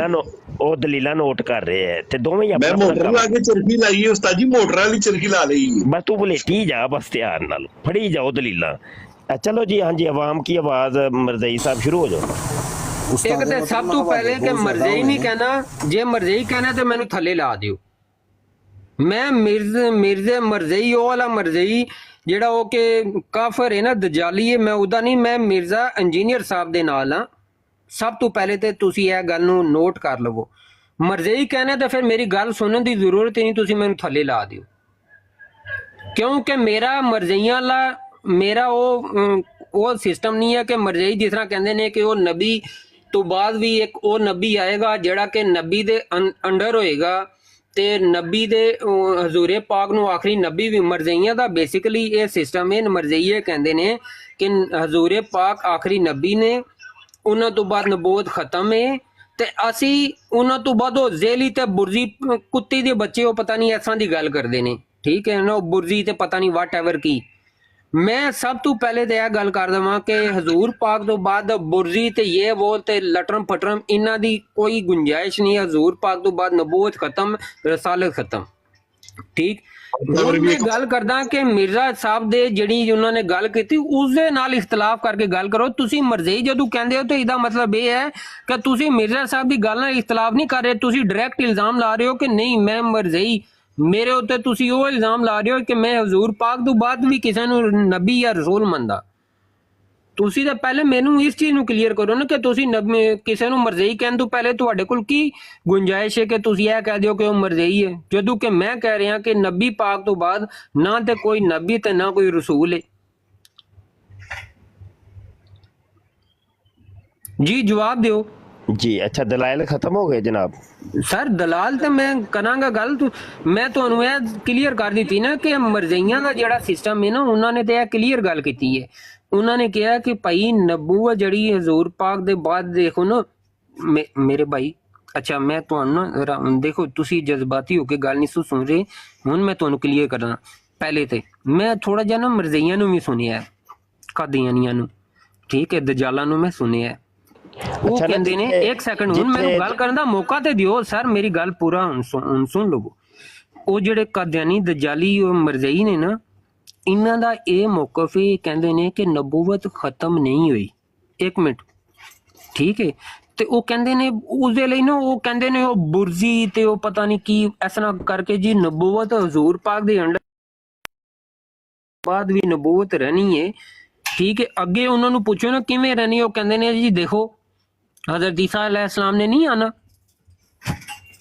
ਦਲੀਲਾਂ ਨੋਟ ਕਰ ਰਹੇ ਐ ਤੇ ਦੋਵੇਂ ਹੀ मैं ਆਪਣਾ मोटर ला के चरखी लाई है उस्ताद जी, मोटर वाली चरखी ला ली है। ਬਸ ਤੂੰ ਵਲੇਟੀ ਜਾ, ਬਸ ਧਿਆਨ ਨਾਲ ਫੜੀ ਜਾਓ ਦਲੀਲਾਂ। ਚਲੋ ਜੀ, ਹਾਂਜੀ, ਆਵਾਮ ਕੀ ਆਵਾਜ਼, ਮਰਜ਼ਈ ਸਾਹਿਬ ਸ਼ੁਰੂ ਹੋ ਜਾਓ। ਇੱਕ ਤੇ ਸਭ ਤੋਂ ਪਹਿਲੇ ਕਿ ਮਰਜ਼ਈ ਨਹੀਂ ਕਹਿਣਾ, ਜੇ ਮਰਜ਼ਈ ਕਹਿਣਾ ਤੇ ਮੈਨੂੰ ਥੱਲੇ ਲਾ ਦਿਓ। ਮੈਂ ਮਿਰਜ਼ੇ ਮਰਜ਼ਈ ਉਹ ਵਾਲਾ ਮਰਜ਼ਈ ਜਿਹੜਾ ਉਹ ਕਿ ਕਾਫਰ ਹੈ ਨਾ, ਦਜਾਲੀ ਹੈ, ਮੈਂ ਉਹਦਾ ਨਹੀਂ, ਮੈਂ ਮਿਰਜ਼ਾ ਇੰਜੀਨੀਅਰ ਸਾਹਿਬ ਦੇ ਨਾਲ ਹਾਂ। ਸਭ ਤੋਂ ਪਹਿਲੇ ਤੇ ਤੁਸੀਂ ਇਹ ਗੱਲ ਨੂੰ ਨੋਟ ਕਰ ਲਵੋ। ਮਰਜ਼ਈ ਕਹਿਣਾ ਤਾਂ ਫਿਰ ਮੇਰੀ ਗੱਲ ਸੁਣਨ ਦੀ ਜ਼ਰੂਰਤ ਹੀ ਨਹੀਂ, ਤੁਸੀਂ ਮੈਨੂੰ ਥੱਲੇ ਲਾ ਦਿਓ, ਕਿਉਂਕਿ ਮੇਰਾ ਮਰਜ਼ਈਆਂ ਵਾਲਾ ਮੇਰਾ ਉਹ ਸਿਸਟਮ ਨਹੀਂ ਹੈ ਕਿ ਮਰਜ਼ਈ ਜਿਸ ਤਰ੍ਹਾਂ ਕਹਿੰਦੇ ਨੇ ਕਿ ਉਹ ਨਬੀ ਤੋਂ ਬਾਅਦ ਵੀ ਇੱਕ ਉਹ ਨਬੀ ਆਏਗਾ ਜਿਹੜਾ ਕਿ ਨਬੀ ਦੇ ਅੰਡਰ ਹੋਏਗਾ ਤੇ ਨਬੀ ਦੇ ਹਜ਼ੂਰੇ ਪਾਕ ਨੂੰ ਆਖਰੀ ਨਬੀ ਵੀ। ਮਰਜ਼ਈਆਂ ਦਾ ਬੇਸਿਕਲੀ ਇਹ ਸਿਸਟਮ ਹੈ। ਮਰਜ਼ਈਏ ਕਹਿੰਦੇ ਨੇ ਕਿ ਹਜ਼ੂਰੇ ਪਾਕ ਆਖਰੀ ਨਬੀ ਨੇ, ਉਹਨਾਂ ਤੋਂ ਬਾਅਦ ਨਬੂਵਤ ਖਤਮ ਹੈ ਤੇ ਅਸੀਂ ਉਹਨਾਂ ਤੋਂ ਬਾਅਦ ਉਹ ਜ਼ੇਲੀ ਤੇ ਬੁਰਜੀ ਕੁੱਤੀ ਦੇ ਬੱਚੇ, ਉਹ ਪਤਾ ਨਹੀਂ ਐਸਾਂ ਦੀ ਗੱਲ ਕਰਦੇ ਨੇ, ਠੀਕ ਹੈ ਨਾ, ਉਹ ਬੁਰਜੀ ਤੇ ਪਤਾ ਨਹੀਂ ਵਾਟ ਐਵਰ ਕੀ। ਮੈਂ ਸਭ ਤੋਂ ਪਹਿਲੇ ਤੇ ਇਹ ਗੱਲ ਕਰ ਦਵਾਂ ਕਿ ਹਜ਼ੂਰ ਪਾਕ ਤੋਂ ਬਾਅਦ ਬੁਰਜੀ ਤੇ ਇਹ ਵੋ ਤੇ ਲਟਰਮ ਪਟਰਮ ਇਹਨਾਂ ਦੀ ਕੋਈ ਗੁੰਜਾਇਸ਼ ਨਹੀਂ। ਹਜ਼ੂਰ ਪਾਕ ਤੋਂ ਬਾਅਦ ਨਬੂਵਤ ਖਤਮ, ਰਸਾਲਤ ਖਤਮ, ਠੀਕ। ਹੁਣ ਮੈਂ ਗੱਲ ਕਰਦਾ ਕਿ ਮਿਰਜ਼ਾ ਸਾਹਿਬ ਦੇ ਜਿਹੜੀ ਉਹਨਾਂ ਨੇ ਗੱਲ ਕੀਤੀ ਉਸ ਦੇ ਨਾਲ ਇਖਤਲਾਫ ਕਰਕੇ ਗੱਲ ਕਰੋ। ਤੁਸੀਂ ਮਰਜ਼ਈ ਜਦੋਂ ਕਹਿੰਦੇ ਹੋ ਤਾਂ ਇਹਦਾ ਮਤਲਬ ਇਹ ਹੈ ਕਿ ਤੁਸੀਂ ਮਿਰਜ਼ਾ ਸਾਹਿਬ ਦੀ ਗੱਲ ਨਾਲ ਇਖਤਲਾਫ ਨਹੀਂ ਕਰ ਰਹੇ, ਤੁਸੀਂ ਡਾਇਰੈਕਟ ਇਲਜ਼ਾਮ ਲਾ ਰਹੇ ਹੋ ਕਿ ਨਹੀਂ ਮੈਂ ਮਰਜ਼ਈ। ਮੇਰੇ ਉੱਤੇ ਤੁਸੀਂ ਉਹ ਇਲਜ਼ਾਮ ਲਾ ਰਹੇ ਹੋ ਕਿ ਮੈਂ ਹਜ਼ੂਰ ਪਾਕ ਤੋਂ ਬਾਅਦ ਵੀ ਕਿਸੇ ਨੂੰ ਨਬੀ ਜਾਂ ਰਸੂਲ ਮੰਨਦਾ। ਤੁਸੀਂ ਤਾਂ ਪਹਿਲੇ ਮੈਨੂੰ ਇਸ ਚੀਜ਼ ਨੂੰ ਕਲੀਅਰ ਕਰੋ ਨਾ ਕਿ ਤੁਸੀਂ ਕਿਸੇ ਨੂੰ ਮਰਜ਼ਈ ਕਹਿਣ ਤੋਂ ਪਹਿਲੇ ਤੁਹਾਡੇ ਕੋਲ ਕੀ ਗੁੰਜਾਇਸ਼ ਹੈ ਕਿ ਤੁਸੀਂ ਇਹ ਕਹਿ ਦਿਓ ਕਿ ਉਹ ਮਰਜ਼ਈ ਹੈ, ਜਦੋਂ ਕਿ ਮੈਂ ਕਹਿ ਰਿਹਾ ਕਿ ਨਬੀ ਪਾਕ ਤੋਂ ਬਾਅਦ ਨਾ ਤੇ ਕੋਈ ਨਬੀ ਤੇ ਨਾ ਕੋਈ ਰਸੂਲ ਹੈ। ਜੀ ਜਵਾਬ ਦਿਓ ਜੀ। ਅੱਛਾ, ਦਲਾਇਲ ਖਤਮ ਹੋ ਗਏ ਜਨਾਬ? ਸਰ ਦਲਾਲ ਤੇ ਮੈਂ ਕਰਾਂਗਾ ਗੱਲ, ਮੈਂ ਤੁਹਾਨੂੰ ਇਹ ਕਲੀਅਰ ਕਰ ਦਿੱਤੀ ਨਾ ਕਿ ਮਰਜ਼ਈਆਂ ਦਾ ਜਿਹੜਾ ਸਿਸਟਮ ਹੈ ਨਾ, ਉਹਨਾਂ ਨੇ ਤੇ ਇਹ ਕਲੀਅਰ ਗੱਲ ਕੀਤੀ ਹੈ। ਉਹਨਾਂ ਨੇ ਕਿਹਾ ਕਿ ਭਾਈ ਨਬੂਵਤ ਜਿਹੜੀ ਹਜ਼ੂਰ ਪਾਕ ਦੇ ਬਾਅਦ ਦੇਖੋ ਨਾ ਮੇਰੇ ਭਾਈ। ਅੱਛਾ, ਮੈਂ ਤੁਹਾਨੂੰ ਨਾ ਦੇਖੋ ਤੁਸੀਂ ਜਜ਼ਬਾਤੀ ਹੋ ਕੇ ਗੱਲ ਨਹੀਂ ਸੁਣ ਰਹੇ, ਹੁਣ ਮੈਂ ਤੁਹਾਨੂੰ ਕਲੀਅਰ ਕਰਨਾ। ਪਹਿਲੇ ਤੇ ਮੈਂ ਥੋੜਾ ਜਿਹਾ ਨਾ ਮਰਜ਼ਈਆਂ ਨੂੰ ਵੀ ਸੁਣਿਆ, ਕਾਦੀਆਨੀਆਂ ਨੂੰ, ਠੀਕ ਹੈ, ਦਜਾਲਾਂ ਨੂੰ ਮੈਂ ਸੁਣਿਆ। ਉਹ ਕਹਿੰਦੇ ਨੇ ਇੱਕ ਸੈਕਿੰਡ, ਹੁਣ ਮੈਨੂੰ ਗੱਲ ਕਰਨ ਦਾ ਮੌਕਾ ਤੇ ਦਿਓ ਸਰ, ਮੇਰੀ ਗੱਲ ਪੂਰਾ ਹੁਣ ਸੁਣ ਲਵੋ। ਉਹ ਜਿਹੜੇ ਕਾਦੀਆਨੀ ਦਜਾਲੀ ਉਹ ਮਰਜ਼ਈ ਨੇ ਨਾ, ਇਹਨਾਂ ਦਾ ਇਹ ਮੌਕਫ ਹੀ ਕਹਿੰਦੇ ਨੇ ਕਿ ਨਬੂਵਤ ਖਤਮ ਨਹੀਂ ਹੋਈ। ਇੱਕ ਮਿੰਟ, ਠੀਕ ਹੈ, ਤੇ ਉਹ ਕਹਿੰਦੇ ਨੇ ਉਸਦੇ ਲਈ ਨਾ ਉਹ ਕਹਿੰਦੇ ਨੇ ਉਹ ਬੁਰਜੀ ਤੇ ਉਹ ਪਤਾ ਨਹੀਂ ਕੀ ਇਸ ਤਰ੍ਹਾਂ ਕਰਕੇ ਜੀ ਨਬੂਵਤ ਹਜ਼ੂਰ ਪਾਕ ਦੇ ਅੰਡਰ ਬਾਅਦ ਵੀ ਨਬੂਵਤ ਰਹਿਣੀ ਹੈ, ਠੀਕ ਹੈ। ਅੱਗੇ ਉਹਨਾਂ ਨੂੰ ਪੁੱਛੋ ਨਾ ਕਿਵੇਂ ਰਹਿਣੀ, ਉਹ ਕਹਿੰਦੇ ਨੇ ਜੀ ਦੇਖੋ हजरत ईसा अलैहिस्सलाम ने नहीं आना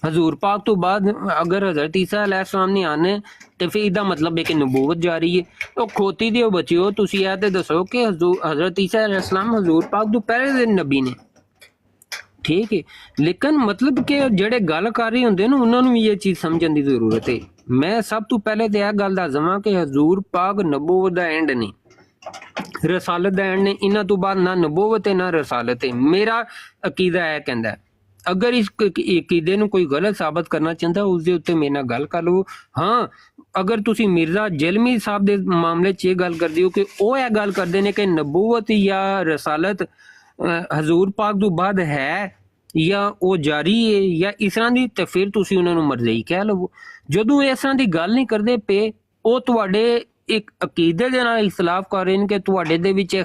हजूर पाक तो बाद, अगर हजरत ईसा अलैहिस्सलाम ने आने तो फिर इसका मतलब है कि नबूवत जारी है। तो खोती दिओ बच्चिओ, तुसी ये ते दसो कि हजरत ईसा अलैहिस्सलाम हजूर पाक तो पहले दिन नबी ने, ठीक है। लेकिन मतलब कि जेड़े गल कर रहे होंदे ना उन्हां नूं भी ये चीज़ समझण दी जरूरत है। मैं सब तो पहले तो यह गल दस देवां कि हजूर पाक नबूवत दा एंड नहीं, रसालत दा एंड ने, इन्हां तो बाद ना नबूवत है ना रसालत है। मेरा अकीदा है कहंदा है, अगर इस अकीदे नूं कोई गलत साबित करना चाहता उस दे उत्ते मेरे नाल गल कर लो। हाँ, अगर तुसी मिर्जा जलमी साहब दे मामले च ये गल करदे हो कि ਉਹ ਇਹ ਗੱਲ ਕਰਦੇ ਨੇ ਕਿ ਨਬੂਵਤ ਜਾਂ रसालत हजूर पाक तो बाद है या ਉਹ ਜਾਰੀ ਹੈ ਜਾਂ ਇਸ ਤਰ੍ਹਾਂ ਦੀ, ਤੇ ਫਿਰ ਤੁਸੀਂ ਉਹਨਾਂ ਨੂੰ ਮਰਜ਼ਈ ਕਹਿ ਲਵੋ। ਜਦੋਂ ਇਸ ਤਰ੍ਹਾਂ ਦੀ ਗੱਲ ਨਹੀਂ ਕਰਦੇ ਪਏ, ਉਹ ਤੁਹਾਡੇ ਇੱਕ ਅਕੀਦੇ ਦੇ ਨਾਲ ਇਖਤਲਾਫ ਕਰ ਰਹੇ ਨੇ ਕਿ ਤੁਹਾਡੇ ਦੇ ਵਿੱਚ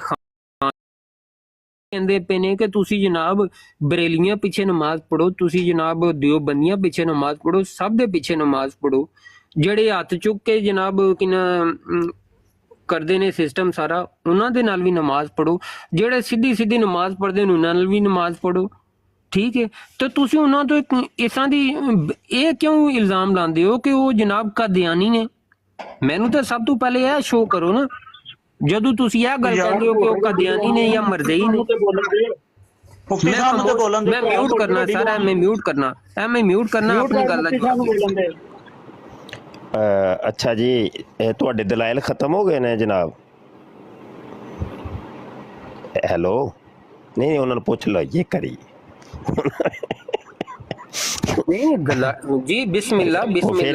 ਕਹਿੰਦੇ ਪਏ ਨੇ ਕਿ ਤੁਸੀਂ ਜਨਾਬ ਬਰੇਲੀਆਂ ਪਿੱਛੇ ਨਮਾਜ਼ ਪੜੋ, ਤੁਸੀਂ ਜਨਾਬ ਦਿਓਬੰਦੀਆਂ ਪਿੱਛੇ ਨਮਾਜ਼ ਪੜੋ, ਸਭ ਦੇ ਪਿੱਛੇ ਨਮਾਜ਼ ਪੜੋ। ਜਿਹੜੇ ਹੱਥ ਚੁੱਕ ਕੇ ਜਨਾਬ ਕਿਨਾ ਕਰਦੇ ਨੇ ਸਿਸਟਮ ਸਾਰਾ, ਉਹਨਾਂ ਦੇ ਨਾਲ ਵੀ ਨਮਾਜ਼ ਪੜੋ। ਜਿਹੜੇ ਸਿੱਧੀ ਨਮਾਜ਼ ਪੜ੍ਹਦੇ ਨੇ ਉਹਨਾਂ ਨਾਲ ਵੀ ਨਮਾਜ਼ ਪੜੋ, ਠੀਕ ਹੈ। ਤੇ ਤੁਸੀਂ ਉਹਨਾਂ ਤੋਂ ਇਸ ਤਰ੍ਹਾਂ ਦੀ ਇਹ ਕਿਉਂ ਇਲਜ਼ਾਮ ਲਾਉਂਦੇ ਹੋ ਕਿ ਉਹ ਜਨਾਬ ਕਾਦੀਆਨੀ ਨੇ? ਮੈਨੂੰ ਤਾਂ ਸਭ ਤੋਂ ਪਹਿਲੇ ਇਹ ਸ਼ੋਅ ਕਰੋ ਨਾ ਜਦੋਂ ਤੁਸੀਂ ਇਹ ਗੱਲ ਕਹਿੰਦੇ ਹੋ ਕਿ ਉਹ ਕਾਦੀਆਨੀ ਨੇ ਜਾਂ ਮਰਜ਼ਈ ਨੇ, ਮੁਫਤੀ ਸਾਹਿਬ ਨੂੰ ਤੇ ਬੋਲਣ ਦੇ। ਮੈਂ ਮਿਊਟ ਕਰਨਾ ਸਰ, ਮੈਂ ਮਿਊਟ ਕਰਨਾ ਆਪਣੀ ਗੱਲ ਦਾ ਜਵਾਬ ਦਿਓ। ਅੱਛਾ ਜੀ, ਇਹ ਤੁਹਾਡੇ ਦਲਾਇਲ ਖਤਮ ਹੋ ਗਏ ਨੇ ਜਨਾਬ? ਹੈਲੋ, ਨਹੀਂ ਉਹਨਾਂ ਨੂੰ ਪੁੱਛ ਲਓ ਇਹ ਕਰੀ। ਨਹੀਂ ਜੀ ਬਿਸਮਿਲ੍ਲਾ ਮੈਂ ਤੇ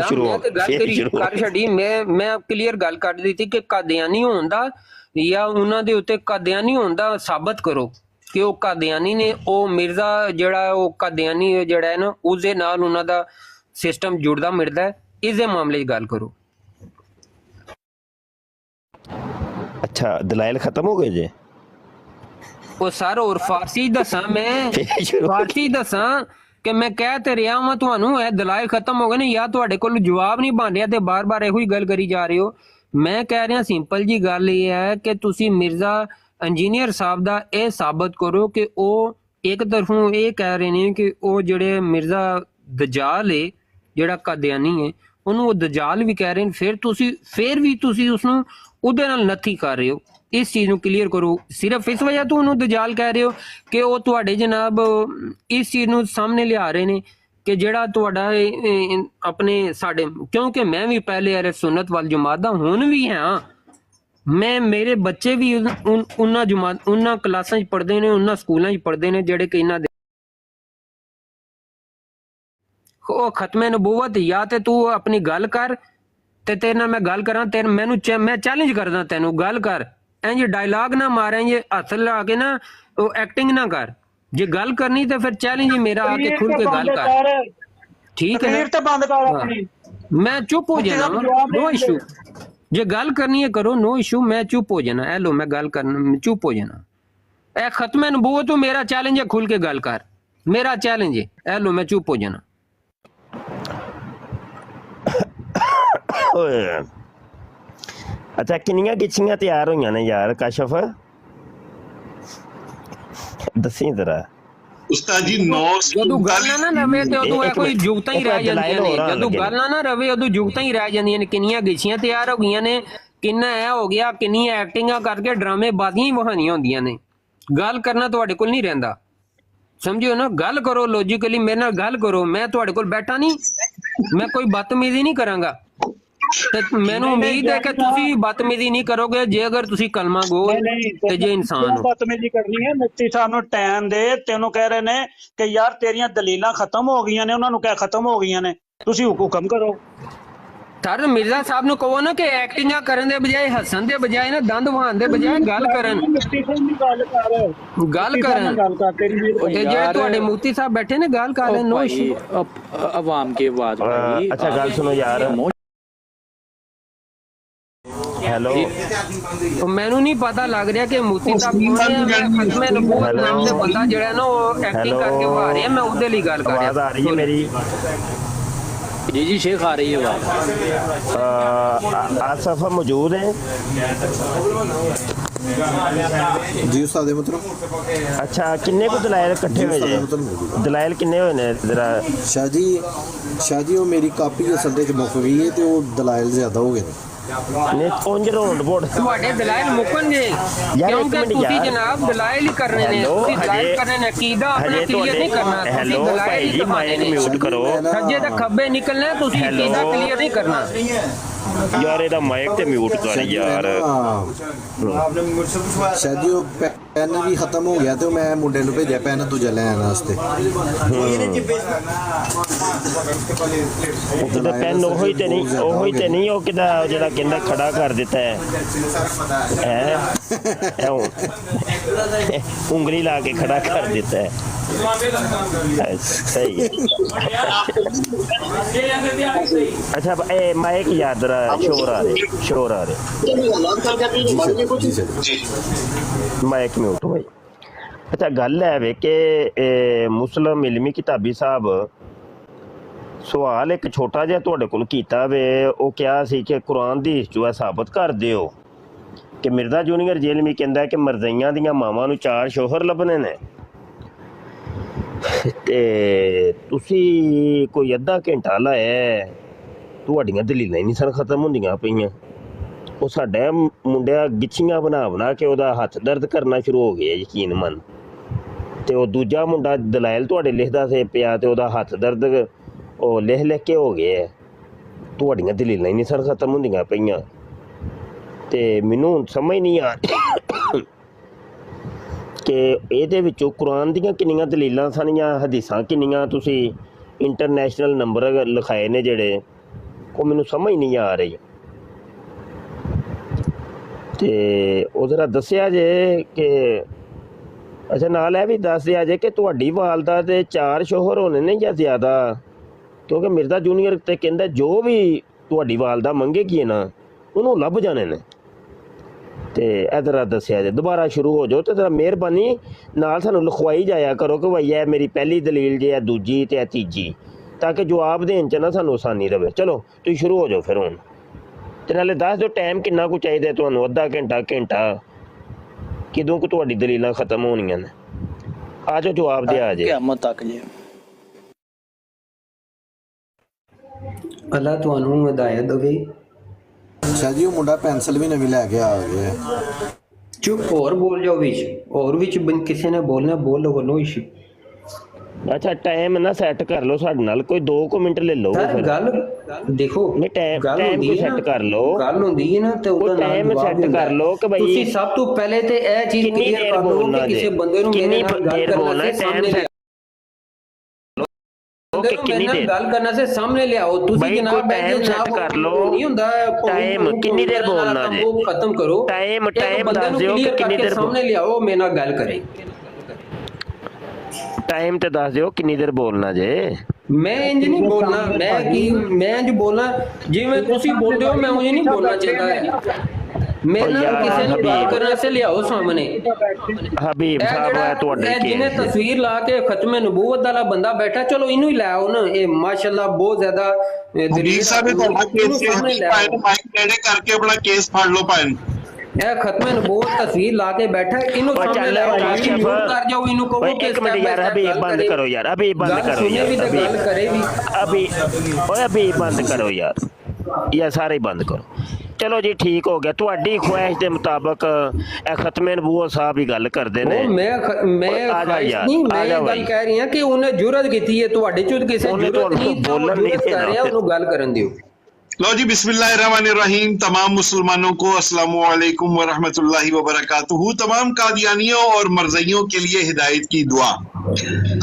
ਗੱਲ ਕਰ ਛੱਡੀ। ਮੈਂ ਕਲੀਅਰ ਗੱਲ ਕਰ ਦਿੱਤੀ ਕਿ ਕਾਦੀਆਨੀ ਹੋਣ ਦਾ ਜਾਂ ਉਹਨਾਂ ਦੇ ਉੱਤੇ ਕਾਦੀਆਨੀ ਹੋਣ ਦਾ ਸਾਬਤ ਕਰੋ ਕਿ ਉਹ ਕਾਦੀਆਨੀ ਨੇ, ਉਹ ਮਿਰਜ਼ਾ ਜਿਹੜਾ ਉਹ ਕਾਦੀਆਨੀ ਜਿਹੜਾ ਹੈ ਨਾ ਉਸਦੇ ਨਾਲ ਉਹਨਾਂ ਦਾ ਸਿਸਟਮ ਜੁੜਦਾ ਮਿਲਦਾ ਹੈ, ਇਸਦੇ ਮਾਮਲੇ 'ਚ ਗੱਲ ਕਰੋ। ਅੱਛਾ, ਦਲਾਇਲ ਖਤਮ ਹੋ ਗਏ ਜੇ? ਉਹ ਸਰ ਹੋਰ ਫਾਰਸੀ ਦੱਸਾਂ ਕਿ ਮੈਂ ਕਹਿ ਤੇ ਰਿਹਾ ਵਾਂ ਤੁਹਾਨੂੰ ਇਹ ਦਲਾਇਲ ਖਤਮ ਹੋ ਗਏ ਨੇ, ਜਾਂ ਤੁਹਾਡੇ ਕੋਲ ਜਵਾਬ ਨਹੀਂ ਬਣ ਰਿਹਾ ਤੇ ਬਾਰ-ਬਾਰ ਇਹੋ ਹੀ ਗੱਲ ਕਰੀ ਜਾ ਰਹੇ ਹੋ। ਮੈਂ ਕਹਿ ਰਿਹਾ ਸਿੰਪਲ ਜੀ ਗੱਲ ਇਹ ਹੈ ਕਿ ਤੁਸੀਂ ਮਿਰਜ਼ਾ ਇੰਜੀਨੀਅਰ ਸਾਹਿਬ ਦਾ ਇਹ ਸਾਬਤ ਕਰੋ ਕਿ ਉਹ ਇੱਕ ਤਰਫੋਂ ਇਹ ਕਹਿ ਰਹੇ ਨੇ ਕਿ ਉਹ ਜਿਹੜੇ ਮਿਰਜ਼ਾ ਦਜਾਲ ਹੈ ਜਿਹੜਾ ਕਾਦੀਆਨੀ ਹੈ ਉਹਨੂੰ ਉਹ ਦਜਾਲ ਵੀ ਕਹਿ ਰਹੇ ਨੇ, ਫਿਰ ਵੀ ਤੁਸੀਂ ਉਸਨੂੰ ਉਹਦੇ ਨਾਲ ਨੱਥੀ ਕਰ ਰਹੇ ਹੋ। ਇਸ ਚੀਜ਼ ਨੂੰ ਕਲੀਅਰ ਕਰੋ। ਸਿਰਫ ਇਸ ਵਜ੍ਹਾ ਤੋਂ ਉਹਨੂੰ ਦਜਾਲ ਕਹਿ ਰਹੇ ਹੋ ਕਿ ਉਹ ਤੁਹਾਡੇ ਜਨਾਬ ਇਸ ਚੀਜ਼ ਨੂੰ ਸਾਹਮਣੇ ਲਿਆ ਰਹੇ ਨੇ ਕਿ ਜਿਹੜਾ ਤੁਹਾਡਾ ਆਪਣੇ ਸਾਡੇ, ਕਿਉਂਕਿ ਮੈਂ ਵੀ ਪਹਿਲੇ ਅਹਿਲੇ ਸੁਨਨਤ ਵਲ ਜਮਾਤ ਦਾ ਹੁਣ ਵੀ ਹਾਂ, ਮੇਰੇ ਬੱਚੇ ਵੀ ਉਹਨਾਂ ਕਲਾਸਾਂ 'ਚ ਪੜ੍ਹਦੇ ਨੇ, ਉਹਨਾਂ ਸਕੂਲਾਂ 'ਚ ਪੜ੍ਹਦੇ ਨੇ ਜਿਹੜੇ ਕਿ ਇਹਨਾਂ ਦੇ ਉਹ ਖਤਮੇ ਨਬੂਵਤ। ਜਾਂ ਤੇ ਤੂੰ ਆਪਣੀ ਗੱਲ ਕਰ ਤੇ ਤੇਰੇ ਨਾਲ ਮੈਂ ਗੱਲ ਕਰਾਂ, ਮੈਂ ਚੈਲੰਜ ਕਰਦਾ ਤੈਨੂੰ, ਗੱਲ ਕਰ, ਇੰਜ ਡਾਇਲਾਗ ਨਾ ਮਾਰ, ਇੰਜ ਹੱਥ ਲਾ ਕੇ ਨਾ ਉਹ ਐਕਟਿੰਗ ਨਾ ਕਰ। ਜੇ ਗੱਲ ਕਰਨੀ ਤੇ ਫਿਰ ਚੈਲੰਜ ਮੇਰਾ ਆ ਕੇ ਖੁੱਲ ਕੇ ਗੱਲ ਕਰ, ਠੀਕ ਹੈ ਨਾ? ਮੈਂ ਚੁੱਪ ਹੋ ਜਾਣਾ, ਨੋ ਇਸ਼ੂ। ਜੇ ਗੱਲ ਕਰਨੀ ਹੈ ਕਰੋ, ਨੋ ਇਸ਼ੂ, ਮੈਂ ਚੁੱਪ ਹੋ ਜਾਣਾ। ਇਹ ਲੋ ਮੈਂ ਗੱਲ ਕਰਨਾ, ਚੁੱਪ ਹੋ ਜਾਣਾ। ਇਹ ਖਤਮੇ ਨਬੂਵਤ ਤੋਂ ਮੇਰਾ ਚੈਲੰਜ ਹੈ, ਖੁੱਲ ਕੇ ਗੱਲ ਕਰ, ਮੇਰਾ ਚੈਲੰਜ ਹੈ। ਇਹ ਲੋ ਮੈਂ ਚੁੱਪ ਹੋ ਜਾਣਾ। ਅੱਛਾ, ਕਿੰਨੀਆਂ ਗਿੱਛੀਆਂ ਤਿਆਰ ਹੋਈਆਂ ਨੇ ਯਾਰ ਕਸ਼ਫ? ਦੱਸੀ ਜ਼ਰਾ। ਉਸਤਾਦ ਜੀ 9 ਜਦੋਂ ਗੱਲ ਨਾ ਰਵੇ ਤੇ ਉਦੋਂ ਇਹ ਕੋਈ ਜੁਗਤਾਂ ਹੀ ਰਹਿ ਜਾਂਦੀਆਂ ਨੇ। ਜਦੋਂ ਗੱਲ ਨਾ ਰਵੇ ਉਦੋਂ ਜੁਗਤਾਂ ਹੀ ਰਹਿ ਜਾਂਦੀਆਂ ਨੇ। ਕਿੰਨੀਆਂ ਗਿੱਛੀਆਂ ਤਿਆਰ ਹੋ ਗਈਆਂ ਨੇ, ਕਿੰਨਾ ਇਹ ਹੋ ਗਿਆ, ਕਿੰਨੀਆਂ ਐਕਟਿੰਗਾਂ ਕਰਕੇ ਡਰਾਮੇ ਬਾਜ਼ੀਆਂ ਹੀ ਵਹਾਨੀਆਂ ਹੁੰਦੀਆਂ ਨੇ। ਗੱਲ ਕਰਨਾ ਤੁਹਾਡੇ ਕੋਲ ਨਹੀਂ ਰਹਿੰਦਾ, ਸਮਝਿਓ ਨਾ? ਗੱਲ ਕਰੋ ਲੌਜੀਕਲੀ, ਮੇਰੇ ਨਾਲ ਗੱਲ ਕਰੋ। ਮੈਂ ਤੁਹਾਡੇ ਕੋਲ ਬੈਠਾ ਨਹੀਂ, ਮੈਂ ਕੋਈ ਬਦਤਮੀਜ਼ੀ ਨਹੀਂ ਕਰਾਂਗਾ ਤੇ ਮੈਨੂੰ ਉਮੀਦ ਹੈ ਕਿ ਤੁਸੀਂ ਬਦਤਮੀਜ਼ੀ ਨਹੀਂ ਕਰੋਗੇ ਜੇ ਅਗਰ ਤੁਸੀਂ ਕਲਮਾ ਗੋ ਤੇ ਜੇ ਇਨਸਾਨ ਹੋ। ਬਦਤਮੀਜ਼ੀ ਕਰਨੀ ਹੈ, ਮੁਫਤੀ ਸਾਹਿਬ ਨੂੰ ਟਾਈਮ ਦੇ। ਤੈਨੂੰ ਕਹਿ ਰਹੇ ਨੇ ਕਿ ਯਾਰ ਤੇਰੀਆਂ ਦਲੀਲਾਂ ਖਤਮ ਹੋ ਗਈਆਂ ਨੇ, ਉਹਨਾਂ ਨੂੰ ਕਹਿ ਖਤਮ ਹੋ ਗਈਆਂ ਨੇ, ਤੁਸੀਂ ਹੁਕਮ ਕਰੋ। ਸਰ ਮਿਰਜ਼ਾ ਸਾਹਿਬ ਨੂੰ ਕਹੋ ਨਾ ਕਿ ਐਕਟਿੰਗਾਂ ਕਰਨ ਦੇ ਬਜਾਏ, ਹੱਸਣ ਦੇ ਬਜਾਏ ਨਾ, ਦੰਦ ਵਹਾਣ ਦੇ ਬਜਾਏ ਗੱਲ ਕਰਨ, ਗੱਲ ਕਰਨ। ਤੇ ਜਿਹੜੇ ਤੁਹਾਡੇ ਮੁਫਤੀ ਸਾਹਿਬ ਬੈਠੇ ਨੇ ਗੱਲ ਕਰ ਰਹੇ, ਨੋ ਇਸ਼ੂ। ਆਵਾਮ ਕੀ ਆਵਾਜ਼ ਭਾਈ। ਅੱਛਾ ਗੱਲ ਸੁਣੋ ਯਾਰ। ਹੈਲੋ, ਮੈਨੂੰ ਨਹੀਂ ਪਤਾ ਲੱਗ ਰਿਹਾ ਕਿ ਮੁਫਤੀ ਸਾਹਿਬ ਖਤਮੇ ਨਬੂਵਤ ਨਾਮ ਦੇ ਬੰਦਾ ਜਿਹੜਾ ਨਾ ਉਹ ਐਕਟਿੰਗ ਕਰਕੇ ਵਹਾ ਰਿਹਾ, ਮੈਂ ਉਹਦੇ ਲਈ ਗੱਲ ਕਰ ਰਿਹਾ। ਆਵਾਜ਼ ਆ ਰਹੀ ਹੈ ਮੇਰੀ? जी शेख आ रही है बात। आसफ मौजूद है? जी उस्ताद मतलब। अच्छा, किन्ने को दलाइल इकट्ठे हुए जे? दलाइल किन्ने हुए ने जरा? शाह जी वो मेरी कापी असल च मुक गई है तो दलाइल ज्यादा हो गए ने। ने उंज रोड बोर्ड ਤੁਹਾਡੇ ਦਲਾਇਲ ਮੁੱਕਣਗੇ ਕਿਉਂਕਿ ਤੁਸੀਂ ਜਨਾਬ ਦਲਾਇਲ ਹੀ ਕਰਨੇ ਨੇ, ਤੁਸੀਂ ਦਲਾਇਲ ਕਰਨੇ ਨੇ, ਅਕੀਦਾ ਆਪਣਾ ਕਲੀਅਰ ਨਹੀਂ ਕਰਨਾ, ਤੁਸੀਂ ਦਲਾਇਲ ਹੀ ਕਰਨੇ ਨੇ। ਮਿਊਟ ਕਰੋ, ਸੱਜੇ ਤੇ ਖੱਬੇ ਨਿਕਲਣਾ, ਤੁਸੀਂ ਅਕੀਦਾ ਕਲੀਅਰ ਨਹੀਂ ਕਰਨਾ। ਯਾਰ ਇਹਦਾ ਮਾਈਕ ਤੇ ਮਿਊਟ ਕਰ ਯਾਰ। शाह जी वो पेन भी खत्म हो गया तो मैं मुंडे ਨੂੰ ਭੇਜਿਆ ਪੈਨ ਦੂਜਾ ਲੈਣ ਵਾਸਤੇ। ਉਹਦਾ ਪੈਨ ਉਹੀ ਤੇ ਨਹੀਂ ਉਹ ਕਿਦਾ ਜਿਹੜਾ ਕਹਿੰਦਾ ਖੜਾ ਕਰ ਦਿੱਤਾ ਹੈ ਉਂਗਲੀ ਲਾ ਕੇ ਖੜਾ ਕਰ ਦਿੱਤਾ ਹੈ। सही है। अच्छा माइक याद रहा, शोर आ रहे माइक में उठो भाई। अच्छा गल है वे कि मुस्लिम इलमी किताबी साहब सवाल एक छोटा जिहा तुहाडे कोल कीता वे, वो क्या सी कि कुरान दी जो है साबित कर दिओ कि मिर्जा जूनियर जेलमी कहंदा कि मरज़इयां दीयां मावां नूं 4 शोहर लभने ने ਤੇ ਤੁਸੀਂ ਕੋਈ ਅੱਧਾ ਘੰਟਾ ਲਾਇਆ, ਤੁਹਾਡੀਆਂ ਦਲੀਲਾਂ ਹੀ ਨਹੀਂ ਸਨ ਖਤਮ ਹੁੰਦੀਆਂ ਪਈਆਂ। ਉਹ ਸਾਡਾ ਮੁੰਡਿਆ ਗਿੱਛੀਆਂ ਬਣਾ ਕੇ ਉਹਦਾ ਹੱਥ ਦਰਦ ਕਰਨਾ ਸ਼ੁਰੂ ਹੋ ਗਿਆ, ਯਕੀਨ ਮੰਨ। ਤੇ ਉਹ ਦੂਜਾ ਮੁੰਡਾ ਦਲਾਇਲ ਤੁਹਾਡੇ ਲਿਖਦਾ ਸੀ ਪਿਆ ਤੇ ਉਹਦਾ ਹੱਥ ਦਰਦ ਉਹ ਲਿਖ ਕੇ ਹੋ ਗਿਆ। ਤੁਹਾਡੀਆਂ ਦਲੀਲਾਂ ਹੀ ਨਹੀਂ ਸਰ ਖਤਮ ਹੁੰਦੀਆਂ ਪਈਆਂ। ਤੇ ਮੈਨੂੰ ਹੁਣ ਸਮਝ ਨਹੀਂ ਆ ਕਿ ਇਹਦੇ ਵਿੱਚੋਂ ਕੁਰਾਨ ਦੀਆਂ ਕਿੰਨੀਆਂ ਦਲੀਲਾਂ ਸਨ ਜਾਂ ਹਦੀਸਾਂ ਕਿੰਨੀਆਂ ਤੁਸੀਂ ਇੰਟਰਨੈਸ਼ਨਲ ਨੰਬਰ ਲਿਖਾਏ ਨੇ ਜਿਹੜੇ, ਉਹ ਮੈਨੂੰ ਸਮਝ ਨਹੀਂ ਆ ਰਹੀ। ਤੇ ਉਹ ਜ਼ਰਾ ਦੱਸਿਆ ਜੇ ਕਿ ਅੱਛਾ ਨਾਲ ਇਹ ਵੀ ਦੱਸ ਦਿਆ ਜੇ ਕਿ ਤੁਹਾਡੀ ਵਾਲਦਾ ਦੇ 4 ਸ਼ੋਹਰ ਹੋਣੇ ਨੇ ਜਾਂ ਜ਼ਿਆਦਾ, ਕਿਉਂਕਿ ਮਿਰਜ਼ਾ ਜੂਨੀਅਰ ਤੇ ਕਹਿੰਦਾ ਜੋ ਵੀ ਤੁਹਾਡੀ ਵਾਲਦਾ ਮੰਗੇਗੀ ਨਾ ਉਹਨੂੰ ਲੱਭ ਜਾਣੇ ਨੇ। ਤੇ ਇਹ ਜ਼ਰਾ ਦੱਸਿਆ ਜੇ, ਦੁਬਾਰਾ ਸ਼ੁਰੂ ਹੋ ਜਾਓ ਤੇ ਜ਼ਰਾ ਮਿਹਰਬਾਨੀ ਨਾਲ ਸਾਨੂੰ ਲਿਖਵਾਈ ਜਾਇਆ ਕਰੋ ਕਿ ਭਈ ਇਹ ਮੇਰੀ ਪਹਿਲੀ ਦਲੀਲ ਜੇ, ਇਹ ਦੂਜੀ ਤੇ ਇਹ ਤੀਜੀ, ਤਾਂ ਕਿ ਜਵਾਬ ਦੇਣ 'ਚ ਨਾ ਸਾਨੂੰ ਆਸਾਨੀ ਰਵੇ। ਚਲੋ ਤੁਸੀਂ ਸ਼ੁਰੂ ਹੋ ਜਾਓ ਫਿਰ ਹੁਣ, ਤੇ ਨਾਲੇ ਦੱਸ ਦਿਓ ਟਾਈਮ ਕਿੰਨਾ ਕੁ ਚਾਹੀਦਾ ਤੁਹਾਨੂੰ, ਅੱਧਾ ਘੰਟਾ, ਕਦੋਂ ਕੁ ਤੁਹਾਡੀ ਦਲੀਲਾਂ ਖਤਮ ਹੋਣੀਆਂ ਨੇ? ਆ ਜਾਓ ਜਵਾਬ ਦੇ ਆ ਜੇ। ਕਿਆਮਤ ਤੱਕ ਜੀ। ਅੱਲਾ ਤੁਹਾਨੂੰ ਹਦਾਇਤ ਦੇਵੇ। ਅੱਛਾ ਜੀ, ਉਹ ਮੁੰਡਾ ਪੈਨਸਲ ਵੀ ਨਵੀਂ ਲੈ ਕੇ ਆ ਗਿਆ। ਚੁੱਪ, ਹੋਰ ਬੋਲ ਜਾਓ ਵਿੱਚ, ਹੋਰ ਵਿੱਚ ਕਿਸੇ ਨੇ ਬੋਲਣਾ ਬੋਲ ਲਓ, ਨੋ ਇਸ਼ੂ। ਅੱਛਾ ਟਾਈਮ ਨਾ ਸੈੱਟ ਕਰ ਲਓ ਸਾਡੇ ਨਾਲ, ਕੋਈ 2 ਮਿੰਟ ਲੈ ਲਓ ਸਰ ਫਿਰ। ਗੱਲ ਦੇਖੋ, ਨਹੀਂ ਟਾਈਮ ਹੁੰਦੀ ਕੋਈ ਹੈ ਸੈੱਟ ਕਰ ਲਓ, ਗੱਲ ਹੁੰਦੀ ਹੈ ਨਾ, ਤੇ ਉਹਦਾ ਟਾਈਮ ਸੈੱਟ ਕਰ ਲਓ ਕਿ ਤੁਸੀਂ ਭਾਈ ਸਭ ਤੋਂ ਪਹਿਲੇ ਤੇ ਇਹ ਚੀਜ਼ ਕਿੰਨੀ ਕਲੀਅਰ ਦੇਰ ਕਰ ਲਓ ਬੋਲਣਾ ਕਿ ਕਿਸੇ ਜੇ, ਬੰਦੇ ਨੂੰ ਮੇਰੇ ਨਾਲ ਗੱਲ ਕਰਨਾ ਸੇ ਸਾਹਮਣੇ ਲਿਆਓ। ਕਿ ਕਿੰਨੀ ਦੇਰ ਗੱਲ ਕਰਨਾ ਸੇ ਸਾਹਮਣੇ ਲਿਆਓ। ਤੁਸੀਂ ਜਨਾਬ ਟਾਈਮ ਸੈੱਟ ਕਰ ਲਓ, ਨਹੀਂ ਹੁੰਦਾ ਟਾਈਮ ਕਿੰਨੀ ਦੇਰ ਬੋਲਣਾ ਜੇ, ਉਹ ਖਤਮ ਕਰੋ। ਟਾਈਮ ਦੱਸ ਦਿਓ ਕਿ ਕਿੰਨੀ ਦੇਰ ਸਾਹਮਣੇ ਲਿਆਓ, ਮੇਰੇ ਨਾਲ ਗੱਲ ਕਰੇ। ਟਾਈਮ ਤੇ ਦੱਸ ਦਿਓ ਕਿੰਨੀ ਦੇਰ ਬੋਲਣਾ ਜੇ। ਮੈਂ ਇੰਜ ਨਹੀਂ ਬੋਲਣਾ, ਮੈਂ ਇੰਜ ਬੋਲਣਾ ਜਿਵੇਂ ਤੁਸੀਂ ਬੋਲਦੇ ਹੋ, ਮੈਂ ਉਹ ਨਹੀਂ ਬੋਲਣਾ ਚਾਹਤਾ ਹੈ। ਮੇਰੇ ਨਾਲ ਕਿਸੇ ਨੂੰ ਗੱਲ ਕਰਨਾ ਸੇ ਲਿਆਓ ਸਾਹਮਣੇ। ਹਬੀਬ ਸਾਹਿਬ ਹੈ ਤੁਹਾਡੇ ਕੇ ਜਿਹਨੇ ਤਸਵੀਰ ਲਾ ਕੇ ਖਤਮੇ ਨਬੂਵਤ ਵਾਲਾ ਬੰਦਾ ਬੈਠਾ, ਚਲੋ ਇਹਨੂੰ ਹੀ ਲੈ ਆਓ ਨਾ। ਇਹ ਮਾਸ਼ਾਅੱਲਾ ਬਹੁਤ ਜ਼ਿਆਦਾ ਹਬੀਬ ਸਾਹਿਬ ਇਹ ਤੁਹਾਡਾ ਕੇਸ ਹੈ, ਮਾਈਕ ਨੇੜੇ ਕਰਕੇ ਆਪਣਾ ਕੇਸ ਫੜ ਲਓ ਭਾਈ। ਇਹ ਖਤਮੇ ਨਬੂਵਤ ਤਸਵੀਰ ਲਾ ਕੇ ਬੈਠਾ, ਇਹਨੂੰ ਸਾਹਮਣੇ ਲੈ ਆਓ, ਕਰ ਜਾਓ, ਇਹਨੂੰ ਕਹੋ ਕਿ ਇੱਕ ਮਿੰਟ ਯਾਰ, ਹਬੀਬ ਬੰਦ ਕਰੋ ਯਾਰ, ਹਬੀਬ ਬੰਦ ਕਰੋ ਯਾਰ, ਗੱਲ ਕਰੇ ਵੀ ਹਬੀਬ ਬੰਦ ਕਰੋ ਯਾਰ ਸਾਰੇ ਬੰਦ ਕਰੋ। ਚਲੋ ਜੀ ਠੀਕ ਹੋ ਗਿਆ, ਤੁਹਾਡੀ ਖੁਆਇਸ਼ ਦੇ ਮੁਤਾਬਕ ਇਹ ਖਤਮੇ ਨਬੂਵਤ ਸਾਹਿਬ ਹੀ ਗੱਲ ਕਰਦੇ ਨੇ। ਮੈਂ ਗੱਲ ਕਹਿ ਰਹੀ ਹਾਂ ਕਿ ਉਹਨੇ ਜੁਰਤ ਕੀਤੀ ਹੈ, ਤੁਹਾਡੇ ਚੋਂ ਕਿਸੇ ਜੁਰਤ ਨਹੀਂ ਬੋਲਣ ਨਹੀਂ ਕਰ ਰਿਹਾ, ਉਹਨੂੰ ਗੱਲ ਕਰਨ ਦਿਓ। लो जी, बिस्मिल्लाहिर्रहमानिर्रहीम। तमाम मुसलमानों को अस्सलामु अलैकुम व रहमतुल्लाहि व बरकातुहू। तमाम कादियानियों और मरज़इयों के लिए हिदायत की दुआ।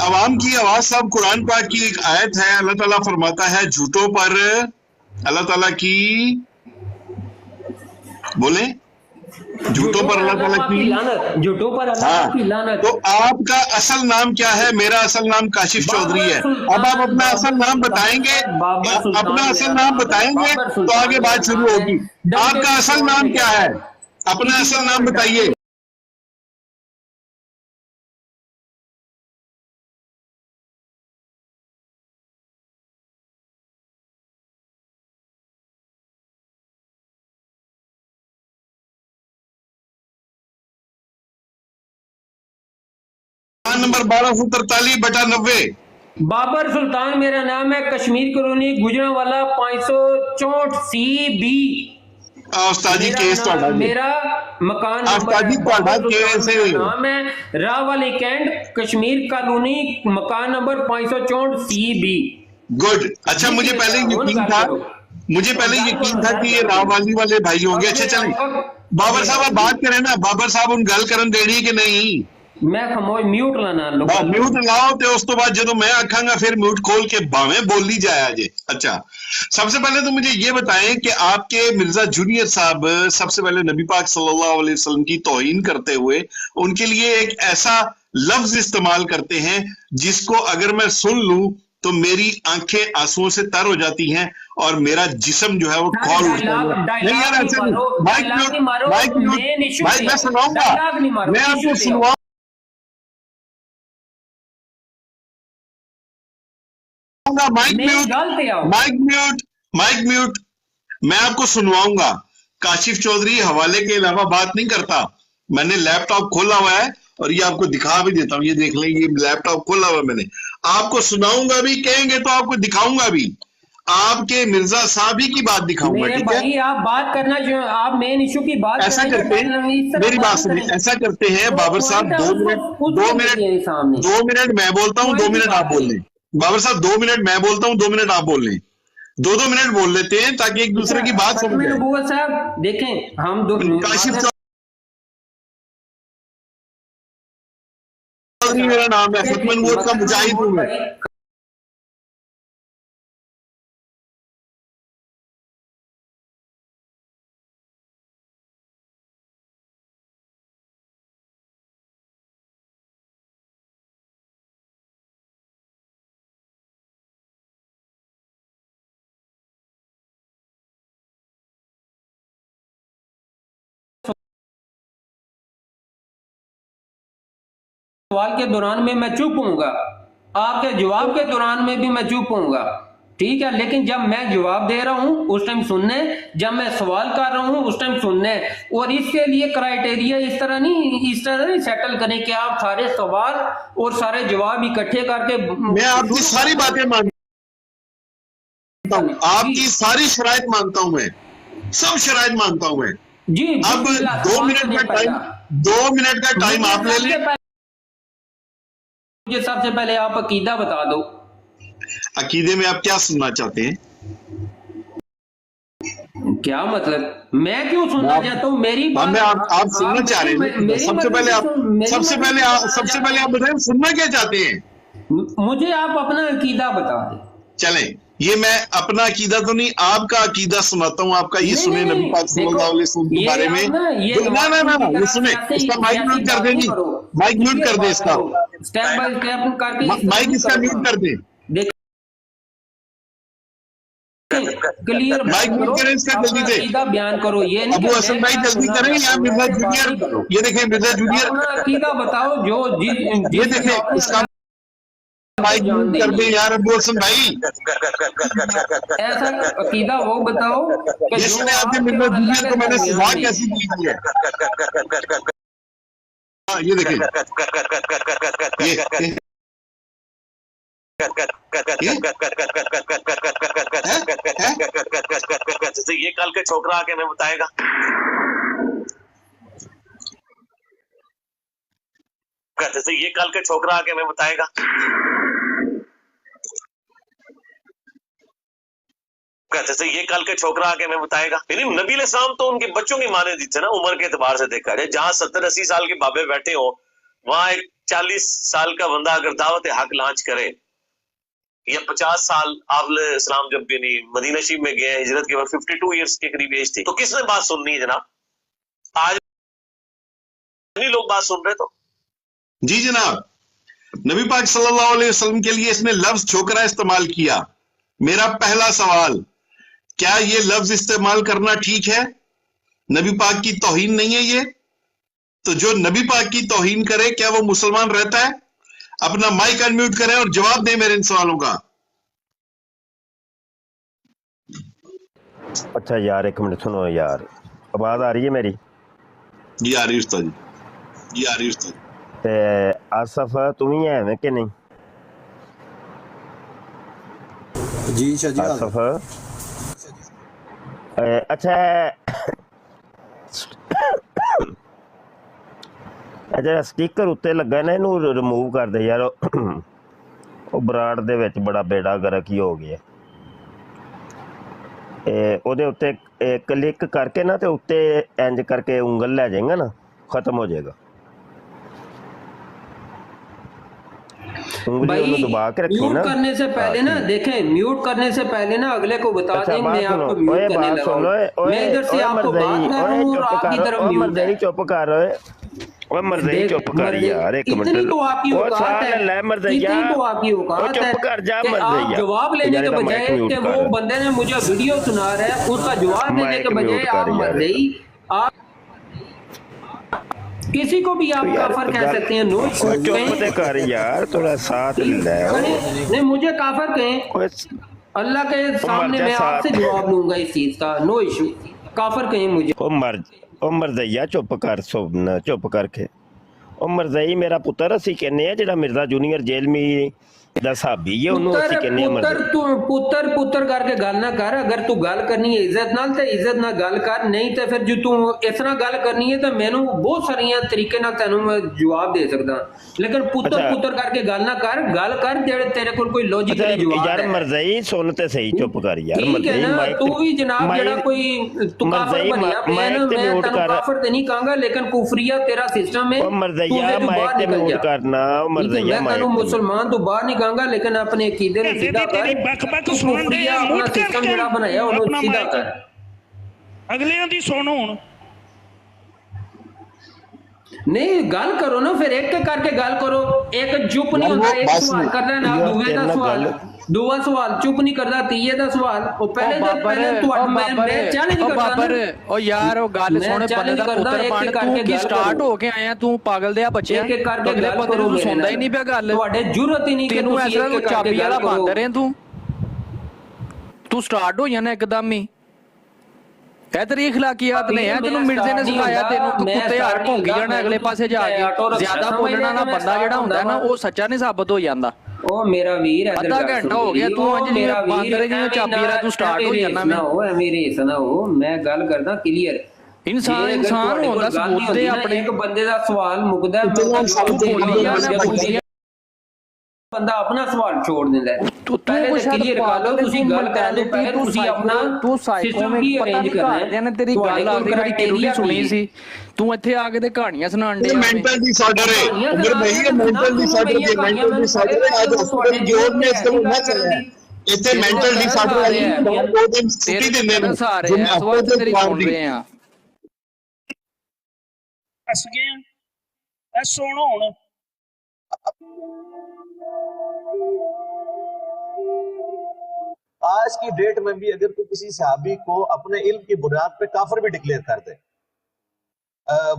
अवाम की आवाज साहब, कुरान पाक की एक आयत है, अल्लाह ताला फरमाता है झूठों पर अल्लाह ताला की बोले झूठों पर अल्लाह ताला की लानत, झूठों पर अल्लाह की लानत। तो आपका असल नाम क्या है? मेरा असल नाम काशिफ चौधरी है। अब आप अपना असल नाम बताएंगे, अपना असल नाम बताएंगे तो आगे बात शुरू होगी। आपका असल नाम क्या है? अपना असल नाम बताइए। नंबर 1243/90। बाबर सुल्तान मेरा नाम है, कश्मीर कॉलोनी गुजरांवाला 564 CB। उस्ताद जी केस ਤੁਹਾਡਾ ਜੀ, मेरा मकान उस्ताद जी ਤੁਹਾਡਾ केस है। नाम है रावली कैंट, कश्मीर कॉलोनी, मकान नंबर 564 CB। गुड। अच्छा, मुझे पहले यकीन था कि ये रावली वाले भाई होंगे। अच्छा चलें, बाबर साहब आप बात करें ना, बाबर साहब उन गल करन देनी कि नहीं? मैं खमोश म्यूट लाना लो, म्यूट लाओ तो उस तो बाद जो मैं आखांगा फिर म्यूट खोल के भावें बोली जाया जे। अच्छा, सबसे पहले तो मुझे ये बताएं कि आपके मिर्जा जूनियर साहब सबसे पहले नबी पाक सल्लल्लाहु अलैहि वसल्लम की तौहीन करते हुए उनके लिए एक ऐसा लफ्ज इस्तेमाल करते हैं जिसको अगर मैं सुन लूं तो मेरी आंखें आंसुओं से तर हो जाती हैं और मेरा जिस्म जो है वो खौल उठता है। नहीं यार, ऐसे माइक म्यूट, भाई मैं सुनाऊंगा, मैं आपको सुनवाऊंगा। माइक म्यूट, मैं आपको सुनवाऊंगा। काशिफ चौधरी हवाले के अलावा बात नहीं करता। मैंने लैपटॉप खोला हुआ है और ये आपको दिखा भी देता हूँ, ये देख लें, ये लैपटॉप खोला हुआ है मैंने। आपको सुनाऊंगा भी, कहेंगे तो आपको दिखाऊंगा भी। आपके मिर्जा साहब ही की बात दिखाऊंगा, मेरे ठीक है? भाई आप बात करना जो आप मेन इशू की बात ऐसा करें तो करते हैं, इस तरह मेरी बात सुनिए, करें। ऐसा करते हैं तो बाबर साहब, पॉइंट है, दो उसको मिनट सामने 2 मिनट मैं बोलता हूँ, 2 पॉइंट की मिनट आप बात बोल है। लें। बाबर साहब 2 मिनट मैं बोलता हूँ, 2 मिनट आप बोल लें। 2-2 मिनट बोल लेते हैं ताकि एक दूसरे की बात समझ खत्म आए। नबूवत साहब देखें हम दो काशिफ चौधरी मेरा नाम है, खत्म नबूवत का मुजाहिद हूँ मैं। सवाल के दौरान में मैं चुप होऊंगा, आपके जवाब के दौरान में भी मैं चुप होऊंगा, ठीक है। लेकिन जब मैं जवाब दे रहा हूं उस टाइम सुनने, जब मैं सवाल कर रहा हूं उस टाइम सुनने। और इसके लिए क्राइटेरिया इस तरह नहीं सेटल करें कि आप सारे सवाल और सारे जवाब इकट्ठे करके मैं आपकी सारी बातें मानता हूँ, आपकी सारी शराइत मानता हूँ, मैं सब शराइत मानता हूँ मैं। जी अब 2 मिनट का टाइम, 2 मिनट का टाइम आप ले लें। मुझे सबसे पहले आप अकीदा बता दो। अकीदे में आप क्या सुनना चाहते हैं? क्या मतलब मैं क्यों सुनना चाहता हूँ? मेरी बात मैं आप सुनना चाह रहे हैं। सबसे पहले आप बताएं सुनना क्या चाहते हैं? मुझे आप अपना अकीदा बता दें। चलें, ये मैं अपना अकीदा तो नहीं, आपका अकीदा सुनाता हूँ। आपका ये सुने नबी पाक सल्लल्लाहु अलैहि वसल्लम के बारे में। ना ये सुने, इसका माइक म्यूट कर देंगे, माइक म्यूट कर दे इसका, स्टेप बाय स्टेप करके माइक इसका म्यूट कर दे, क्लियर माइक म्यूट करें इसका जल्दी से। अकीदा बयान करो। ये नहीं अबू हसन भाई जल्दी करें। यहाँ मिर्जा जूनियर, ये देखें मिर्जा जूनियर, अपना अकीदा बताओ जो ये देखें इसका माइक म्यूट कर दे यार अबू हसन भाई। ऐसा अकीदा वो बताओ कि ये सुने आपने मिर्जा जूनियर को मैंने सजा कैसी दी है। हाँ, ये देखें ये कल के छोकरा आके मैं बताएगा। ये कल के छोकरा आके मैं बताएगा। ये कल के छोकरा आके मैं बताएगा। नबी अलैहिस्सलाम तो उनके बच्चों की माने दी थे ना, उम्र के एतबार से देखा जाए। जहां 70-80 साल के बाबे बैठे हो, वहां एक 40 साल का बंदा अगर दावत हक लॉन्च करे, या 50 साल आपने इस्लाम जब भी नहीं मदीना शरीफ में गए, हिजरत के बाद 52 इयर्स के करीब एज थी, तो किसने बात सुननी है जनाब? आज नहीं लोग बात सुन रहे। तो जी जनाब, नबी पाक सल्लल्लाहु अलैहि वसल्लम के लिए इसने लफ्ज छोकरा इस्तेमाल किया। मेरा पहला सवाल, क्या ये लफ्ज इस्तेमाल करना ठीक है? नबी पाक की तौहीन नहीं है ये? तो जो नबी पाक की तौहीन करे क्या वो मुसलमान रहता है? अपना माइक अनम्यूट करें और जवाब दें मेरे इन सवालों का। अच्छा यार एक मिनट सुनो यार, आवाज आ रही है मेरी? जी आ रही है उस्ताद जी, आ रही है उस्ताद। ते आसफ तुम ही है कि नहीं? जी शाह जी आसफ अच्छा ਜਿਹੜਾ ਸਟicker ਉੱਤੇ ਲੱਗਾ ਨਾ ਇਹਨੂੰ ਰਿਮੂਵ ਕਰ ਦੇ ਯਾਰ। ਉਹ ਬਰਾੜ ਦੇ ਵਿੱਚ ਬੜਾ ਬੇੜਾ ਗਰਕ ਹੀ ਹੋ ਗਿਆ। ਉਹਦੇ ਉੱਤੇ ਕਲਿੱਕ ਕਰਕੇ ਨਾ ਤੇ ਉੱਤੇ ਇੰਜ ਕਰਕੇ ਉਂਗਲ ਲੈ ਜਾਏਗਾ ਨਾ, ਖਤਮ ਹੋ ਜਾਏਗਾ। भाई दबा के रखी म्यूट ना करने से पहले ना देखें, म्यूट करने से पहले ना अगले को बता दें मैं आपको म्यूट करने लगा हूं। मैं इधर से आपको बात कर रहा हूं और आपकी तरफ म्यूट है। चुप कर ओए मर्दई चुप कर यार एक मिनट। इतनी तो आपकी औकात है, इतनी तो आपकी औकात है कि आप जवाब लेने के बजाय कि वो बंदे ने मुझे वीडियो सुना रहा है उसका जवाब देने के बजाय आप मर्दई आप किसी को भी आप काफर कह सकते हैं। नो चुप कर यार, थोड़ा साथ ले। नहीं मुझे काफर कहें, अल्लाह के सामने मैं आपसे जवाब लूंगा इस चीज का, नो इशू। काफर कहें मुझे। ओ मरदईया चुप कर, चुप करके। ओ मरदई मेरा पुत्र असी कहने जिहड़ा मिर्जा जूनियर जेल में ਦਾ ਸਾਬੀ ਹੈ, ਉਹਨੂੰ ਅਸੀਂ ਕਹਿੰਦੇ ਹਾਂ ਪੁੱਤਰ ਮਰਜ਼ਈ। ਤੂੰ ਪੁੱਤਰ ਕਰਕੇ ਗੱਲ ਨਾ ਕਰ। ਅਗਰ ਤੂੰ ਗੱਲ ਕਰਨੀ ਹੈ ਇੱਜ਼ਤ ਨਾਲ ਤੇ ਇੱਜ਼ਤ ਨਾਲ ਗੱਲ ਕਰ, ਨਹੀਂ ਤੇ ਫਿਰ ਜੇ ਤੂੰ ਇਸ ਤਰ੍ਹਾਂ ਗੱਲ ਕਰਨੀ ਹੈ ਤਾਂ ਮੈਨੂੰ ਬਹੁਤ ਸਾਰੀਆਂ ਤਰੀਕੇ ਨਾਲ ਤੈਨੂੰ ਮੈਂ ਜਵਾਬ ਦੇ ਸਕਦਾ, ਲੇਕਿਨ ਪੁੱਤਰ ਕਰਕੇ ਗੱਲ ਨਾ ਕਰ। ਗੱਲ ਕਰ ਜਿਹੜੇ ਤੇਰੇ ਕੋਲ ਕੋਈ ਲੌਜੀਕਲੀ ਜਵਾਬ ਯਾਰ ਹੈ। ਮਰਜ਼ਈ ਸੁਣ ਤੇ ਸਹੀ, ਚੁੱਪ ਕਰ ਯਾਰ। ਠੀਕ ਹੈ ਮਰਜ਼ਈ ਨਾ, ਮਾਈਕ ਤੂੰ ਵੀ ਜਨਾਬ ਜਿਹੜਾ ਕੋਈ ਤੂੰ ਕਾਫਰ ਬਣਿਆ ਪਿਆ ਨਾ, ਮੈਂ ਤੈਨੂੰ ਕਾਫਰ ਤੇ ਨਹੀਂ ਕਹਾਂਗਾ, ਲੇਕਿਨ ਕੁਫਰੀਆ ਤੇਰਾ ਸਿਸਟਮ ਹੈ। ਉਹ ਮਰਜ਼ਈਆ ਮਾਈਕ ਤੇ ਮਿਊਟ ਕਰਨਾ, ਉਹ ਮਰਜ਼ਈਆ ਮੈਂ ਤੈਨੂੰ ਮੁਸਲਮਾਨ ਤੋਂ ਬਾਹਰ ਨਹੀਂ ਕਹਾਂਗਾ, ਲੇਕਿਨ ਆਪਣੇ ਅਕੀਦੇ ਨੂੰ ਸਿੱਧਾ ਕਰ। ਬਕ ਸੁਣਦੇ ਆ, ਆਪਣਾ ਮੁੱਟ ਸਿਸਟਮ ਜਿਹੜਾ ਬਣਾਇਆ ਉਹਨੂੰ ਸਿੱਧਾ ਕਰ। ਅਗਲਿਆਂ ਦੀ ਸੁਣ ਹੁਣ। ਨਹੀਂ ਗੱਲ ਕਰੋ ਨਾ, ਫਿਰ ਇੱਕ ਕਰਕੇ ਗੱਲ ਕਰੋ। ਇੱਕ ਚੁੱਪ ਨਹੀਂ ਹੁੰਦਾ, ਇੱਕ ਸਵਾਲ ਕਰਦਾ ਨਾਲ ਦੂਏ ਦਾ ਸਵਾਲ, ਦੂਆ ਸਵਾਲ ਚੁੱਪ ਨਹੀਂ ਕਰਦਾ, ਤੀਏ ਦਾ ਸਵਾਲ। ਉਹ ਪਹਿਲੇ ਮੈਂ ਚੈਲੰਜ ਕਰਦਾ ਬਾਬਰ, ਉਹ ਯਾਰ ਉਹ ਗੱਲ ਸੁਣ, ਬੰਦੇ ਦਾ ਪੁੱਤਰ ਬਣ, ਤੂੰ ਕੀ ਸਟਾਰਟ ਹੋ ਕੇ ਆਇਆ? ਤੂੰ ਪਾਗਲ ਦੇ ਆ ਬੱਚਿਆ, ਇੱਕ ਕਰਕੇ ਅਗਲੇ ਗੱਲ ਬੰਦੇ ਕਰੋ, ਨੂੰ ਸੁਣਦਾ ਹੀ ਨਹੀਂ ਪਿਆ ਗੱਲ। ਤੁਹਾਡੇ ਜੁਰਤ ਹੀ ਨਹੀਂ ਕਿ ਤੈਨੂੰ ਤੁਸੀਂ ਐਸਾ ਚਾਬੀ ਵਾਲਾ ਬਾਂਦਰ ਹੈ ਤੂੰ ਸਟਾਰਟ ਹੋ ਜਾਣਾ ਇੱਕਦਮ ਹੀ। ਇਹ ਤੇਰੀ ਅਖਲਾਕੀਆਤ ਨੇ, ਹੈ ਤੈਨੂੰ ਮਿਰਜ਼ੇ ਨੇ ਸਿਖਾਇਆ ਤੈਨੂੰ, ਤੂੰ ਕੁੱਤੇ ਹਾਰ ਭੌਂਕੀ ਜਾਣਾ ਅਗਲੇ ਪਾਸੇ ਜਾ ਕੇ। ਜ਼ਿਆਦਾ ਬੋਲਣ ਵਾਲਾ ਬੰਦਾ ਜਿਹੜਾ ਹੁੰਦਾ ਨਾ ਉਹ ਸੱਚਾ ਨਹੀਂ ਸਾਬਤ ਹੋ ਜਾਂਦਾ। ਉਹ ਮੇਰਾ ਵੀਰ ਅੱਧਾ ਘੰਟਾ ਹੋ ਗਿਆ ਤੂੰ ਅੱਜ ਜਿਵੇਂ ਬਾਂਦਰ ਜਿਵੇਂ ਚਾਬੀ ਵਾਲਾ ਤੂੰ ਸਟਾਰਟ ਹੋ ਜਾਣਾ। ਮੈਂ ਉਹ ਐ ਮੇਰੇ ਸੁਣਾ, ਉਹ ਮੈਂ ਗੱਲ ਕਰਦਾ ਕਲੀਅਰ। ਇਨਸਾਨ ਹੋਣ ਦਾ ਸਬੂਤ ਤੇ ਆਪਣੇ ਇੱਕ ਬੰਦੇ ਦਾ ਸਵਾਲ ਮੁੱਕਦਾ, ਬੰਦਾ ਆਪਣਾ ਸਵਾਲ ਛੋੜ ਦਿੰਦਾ। ਤੂੰ ਕੁਛ ਕਲੀਅਰ ਕਰ ਲਓ, ਤੁਸੀਂ ਗੱਲ ਕਰਨ ਤੋਂ ਪਹਿਲੇ ਤੁਸੀਂ ਆਪਣਾ ਤੂੰ ਸਾਈਕੋ ਕੀ ਅਰੇਂਜ ਕਰਨਾ ਹੈ। ਨੇ ਤੇਰੀ ਗੱਲ ਆਖਰੀ ਵਾਰੀ ਕਿਹੜੀ ਸੁਣੀ ਸੀ? ਤੂੰ ਇੱਥੇ ਆ ਕੇ ਤੇ ਕਹਾਣੀਆਂ ਸੁਣਾਉਣ ਡਿਆ। मेंटल डिसऑर्डर है उम्र में ही मेंटल डिसऑर्डर है, मेंटल डिसऑर्डर है। आज हॉस्पिटल जोर में इसको ना चला ਇੱਥੇ ਮੈਂਟਲ ਡਿਸਆਰਡਰ ਹੈ, ਦੋ ਦਿਨ ਛੁੱਟੀ ਦਿੰਦੇ ਨੇ ਸਾਰੇ ਇਸ ਵਾਰ ਤੇਰੀ ਸੁਣ ਰਹੇ ਆ। ਹੱਸ ਗਏ ਆ। ਇਹ ਸੁਣ ਹੁਣ। आज की डेट में भी अगर कोई किसी सहाबी को अपने इल्म की बुनियाद पे काफिर भी डिक्लेयर कर दे,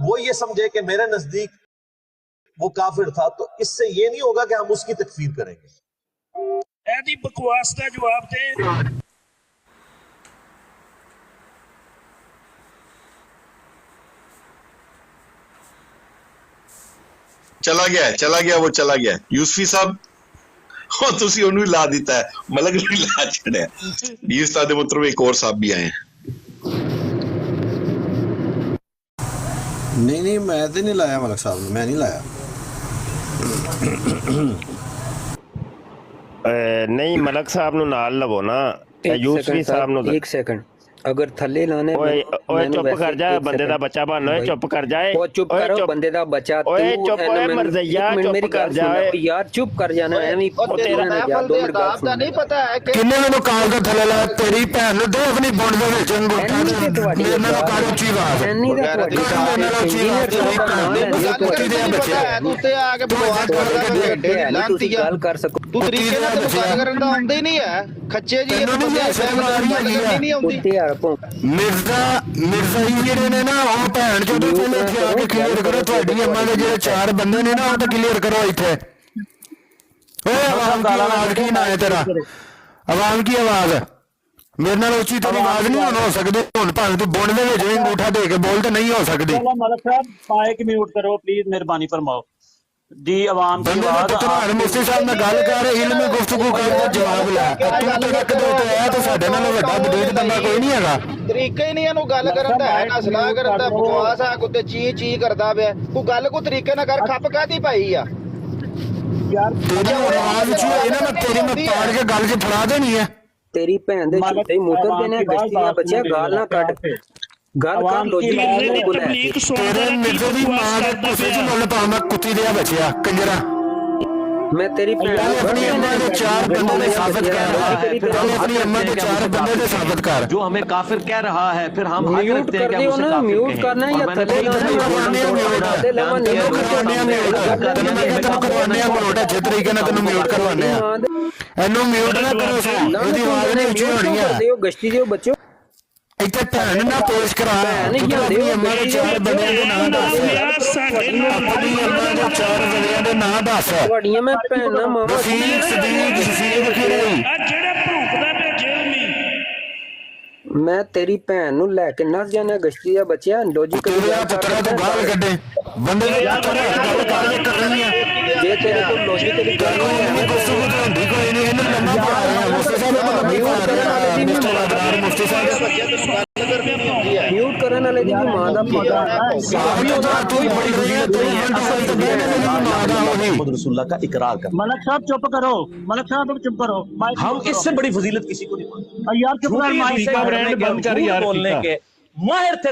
वो ये समझे कि मेरे नजदीक वो काफिर था, तो इससे ये नहीं होगा कि हम उसकी तकफीर करेंगे। ਇਹਦੀ ਬਕਵਾਸ ਦਾ ਜਵਾਬ ਦੇ। ਚਲਾ ਗਿਆ ਉਹ ਚਲਾ ਗਿਆ। ਯੂਸਫੀ ਸਾਹਿਬ ਉਹ ਤੁਸੀਂ ਉਹਨੂੰ ਹੀ ਲਾ ਦਿੱਤਾ ਹੈ, ਮਲਕ ਨੂੰ ਹੀ ਲਾ ਛੜਿਆ। ਇਹ ਉਸਤਾਦ ਦੇ ਮੁਤਰਬ ਇੱਕ ਹੋਰ ਸਾਹਿਬ ਵੀ ਆਏ हैं। ਨਹੀਂ ਮੈਂ ਤੇ ਨਹੀਂ ਲਾਇਆ ਮਲਕ ਸਾਹਿਬ ਨੂੰ, ਮੈਂ ਨਹੀਂ ਲਾਇਆ। ਨਹੀਂ ਮਲਕ ਸਾਹਿਬ ਨੂੰ ਨਾਲ ਲਵੋ ਨਾ, ਯੂਸਫੀ ਸਾਹਿਬ ਨੂੰ। ਇੱਕ ਸੈਕਿੰਡ, ਅਗਰ ਥੱਲੇ ਲਾਣੇ ਓਏ ਚੁੱਪ ਕਰ ਜਾ, ਬੰਦੇ ਦਾ ਬੱਚਾ ਬਣ। ਓਏ ਚੁੱਪ ਕਰ ਜਾ, ਉਹ ਚੁੱਪ ਕਰੋ ਬੰਦੇ ਦਾ ਬੱਚਾ। ਓਏ ਚੁੱਪ, ਓਏ ਮਰਜ਼ਈਆ ਚੁੱਪ ਕਰ ਜਾ ਯਾਰ, ਚੁੱਪ ਕਰ ਜਾਣਾ ਐਵੇਂ। ਤੇਰਾ ਮਹਿਫਲ ਦੇ ਆਦਾਬ ਦਾ ਨਹੀਂ ਪਤਾ ਹੈ ਕਿ ਕਿੰਨੇ ਮੈਨੂੰ ਕਾਲ ਦਾ ਥੱਲੇ ਲਾ, ਤੇਰੀ ਭੈਣ ਨੂੰ ਦੇ ਆਪਣੀ ਬੁੰਡ ਦੇ ਵਿੱਚ ਅੰਗੂਠਾ ਦੇ। ਮੇਰੇ ਨਾਲ ਕਾਲ ਉੱਚੀ ਆਵਾਜ਼, ਐਨੀ ਦਾ ਤੁਹਾਡੀ ਕੁੱਤੀ ਦੇ ਬੱਚੇ ਤੂੰ ਤੇ ਆ ਕੇ ਬਕਵਾਸ ਕਰਦਾ ਲਾਂਤੀ ਗੱਲ ਕਰ ਸਕੋ। ਤੂੰ ਤਰੀਕੇ ਨਾਲ ਤੈਨੂੰ ਗੱਲ ਕਰਨ ਦਾ ਆਉਂਦਾ ਹੀ ਨਹੀਂ ਹੈ। ਖੱਚੇ ਜੀ ਨਹੀਂ ਆਉਂਦੀ। ਕੁੱਤੇ ਯਾਰ ਭੌਂ ਮਿਰਜ਼ਾ ਹੀ ਜਿਹੜੇ ਨੇ ਨਾ, ਉਹ ਭੈਣ ਚੋਂ ਪਹਿਲੇ ਇੱਥੇ ਆ ਕੇ ਕਲੀਅਰ ਕਰੋ। ਤੁਹਾਡੀ ਅੰਮਾ ਦੇ ਜਿਹੜੇ 4 ਬੰਦੇ ਨੇ ਨਾ, ਉਹ ਤਾਂ ਕਲੀਅਰ ਕਰੋ ਇੱਥੇ। ਓਏ ਆਵਾਜ਼ ਦੀ ਆਵਾਜ਼ ਕੀ ਨਾ ਹੈ ਤੇਰਾ? ਆਵਾਜ਼ ਕੀ ਆਵਾਜ਼? ਮੇਰੇ ਨਾਲ ਉੱਚੀ ਤੇਰੀ ਆਵਾਜ਼ ਨਹੀਂ ਹੋ ਸਕਦੀ। ਹੁਣ ਭਾਵੇਂ ਤੂੰ ਬੁੰਡ ਦੇ ਵਿੱਚ ਵੀ ਅੰਗੂਠਾ ਦੇ ਕੇ ਬੋਲ ਤਾਂ ਨਹੀਂ ਹੋ ਸਕਦੀ। मलक साहब माइक म्यूट करो प्लीज, मेहरबानी फरमाओ जी। आवाम की आवाज ਮੁਫਤੀ ਸਾਹਿਬ ਨਾਲ ਗੱਲ ਕਰ, ਇਲਮੀ ਗੁਫ਼ਤਗੂ ਕਰ ਤੇ ਜਵਾਬ ਲੈ। ਤੂੰ ਤੇ ਰੱਖ ਦੇ ਤੇ ਆ ਤੇ ਸਾਡੇ ਨਾਲ ਵੱਡਾ ਬਦੇੜ ਬੰਦਾ ਕੋਈ ਨਹੀਂ ਹੈਗਾ। ਤਰੀਕਾ ਹੀ ਨਹੀਂ ਇਹਨੂੰ ਗੱਲ ਕਰਨ ਦਾ ਹੈ, ਨਾ ਸਲਾਹ ਕਰਨ ਦਾ। ਬਕਵਾਸ ਆ, ਕੁੱਤੇ ਚੀ ਕਰਦਾ ਪਿਆ। ਕੋਈ ਗੱਲ ਕੋ ਤਰੀਕੇ ਨਾਲ ਕਰ। ਖੱਪ ਕਾਦੀ ਪਾਈ ਆ ਤੇਰੀ ਆਵਾਜ਼ ਉੱਚੀ ਹੋਈ ਨਾ, ਮੈਂ ਤੇਰੀ ਮੈਂ ਪਾੜ ਕੇ ਗੱਲ 'ਚ ਫੜਾ ਦੇਣੀ ਹੈ। ਤੇਰੀ ਭੈਣ ਦੇ ਝੂਠੇ ਮੁੱਤਰ ਦੇ ਨੇ ਗਸ਼ਤੀਆਂ ਬੱਚਿਆ। ਗਾਲ ਨਾ ਕੱਢ, ਗੱਲ ਕਰ ਲੋ ਜੀ। ਤਬਲੀਗ ਸੁਣਦਾ ਤੇਰੇ ਮਿਰਜ਼ੇ ਦੀ ਮਾਂ ਦੇ ਪੁੱਛੇ 'ਚ ਮੁੱਲ ਪਾਵਾਂ ਕੁੱਤੀ ਦੇ ਬੱਚਿਆ ਕੰਜਰਾ। ਮੈਂ ਤੇਰੀ ਭੈਣ अपनी अम्मा के 4 बंदों ने साबित कर, अपनी अम्मा के 4 बंदों ने साबित कर। जो हमें काफिर कह रहा है, फिर हम हक म्यूट रखते हैं कर कि दियो हम उसे ना, काफिर म्यूट कहें। करना या और मैंने थले कहा ਇਹਨੂੰ ਮਿਊਟ ਨਾ ਕਰੋ। ਇਹਦੀ ਆਵਾਜ਼ ਨਹੀਂ ਉੱਚੀ ਹੋਣੀ ਹੈ। ਗਸ਼ਤੀ ਦਿਓ ਬੱਚੋ, ਇੱਥੇ ਭੈਣ ਨਾ ਪੇਸ਼ ਕਰਾ। ਆਪਣੀ ਅੰਮਾ ਦੇ 4 ਬੰਦਿਆਂ ਦੇ ਨਾਂ ਦੱਸ। ਆਪਣੀ ਅੰਮਾ ਦੇ 4 ਬੰਦਿਆਂ ਦੇ ਨਾਂ ਦੱਸ। ਤੁਹਾਡੀਆਂ ਮੈਂ ਭੈਣਾਂ ਮਾਵਾਂ ਰਫੀਕ ਸਦੀਕ ਜਸੀਰ ਕਿਹੜੇ? ਆ ਜਿਹੜਾ ਭੌਂਕਦਾ ਪਿਆ ਜੇਲਮੀ। ਮੈਂ ਤੇਰੀ ਭੈਣ ਨੂੰ ਲੈ ਕੇ ਨਸ ਜਾਣਾ ਗਸ਼ਤੀ ਦਾ ਬੱਚਿਆ। ਲੌਜੀਕਲ ਤੇਰੇ ਪੁੱਤਰਾ ਤੋਂ ਗਾਲ ਕੱਢੇ ਬੰਦੇ ਨੇ ਗੱਲ ਕਰ ਰਹੀ ਹੈ। ਜੇ ਤੇਰੇ ਕੋਲ ਲੌਜੀਕਲੀ ਕੋਈ ਗੁਫ਼ਤਗੂ ਤਾਂ ਹੁੰਦੀ ਕੋਈ ਨਹੀਂ, ਇਹਨੂੰ ਲੰਮਾ ਪਾ ਰਹੇ ਆ ਮੁਫਤੀ ਸਾਹਿਬ ਨੂੰ ਲੰਮਾ ਪਾ ਰਹੇ ਆ ਮਿਸਟਰ ਅਬਰਾਰ ਮੁਫਤੀ ਸਾਹਿਬ ਮਿਊਟ ਕਰਨ ਵਾਲੇ ਦੀ ਮਾਂ ਦਾ ਪਤਾ ਸਾਬੀ ਉਹਦਾ ਕੋਈ ਬੜੀ ਹੋਈ ਹੈ ਕੋਈ ਅਸਲ ਤਾਂ ਨਹੀਂ ਮਾਂ ਦਾ ਹੋਣੀ। मोहम्मद रसूलुल्लाह का इकरार कर। मलक साहब चुप करो, मलक साहब चुप करो। हम इससे बड़ी फजीलत किसी को नहीं मानते। यार चुप कर, माइक से बंद कर यार, बोलने के माहिर थे।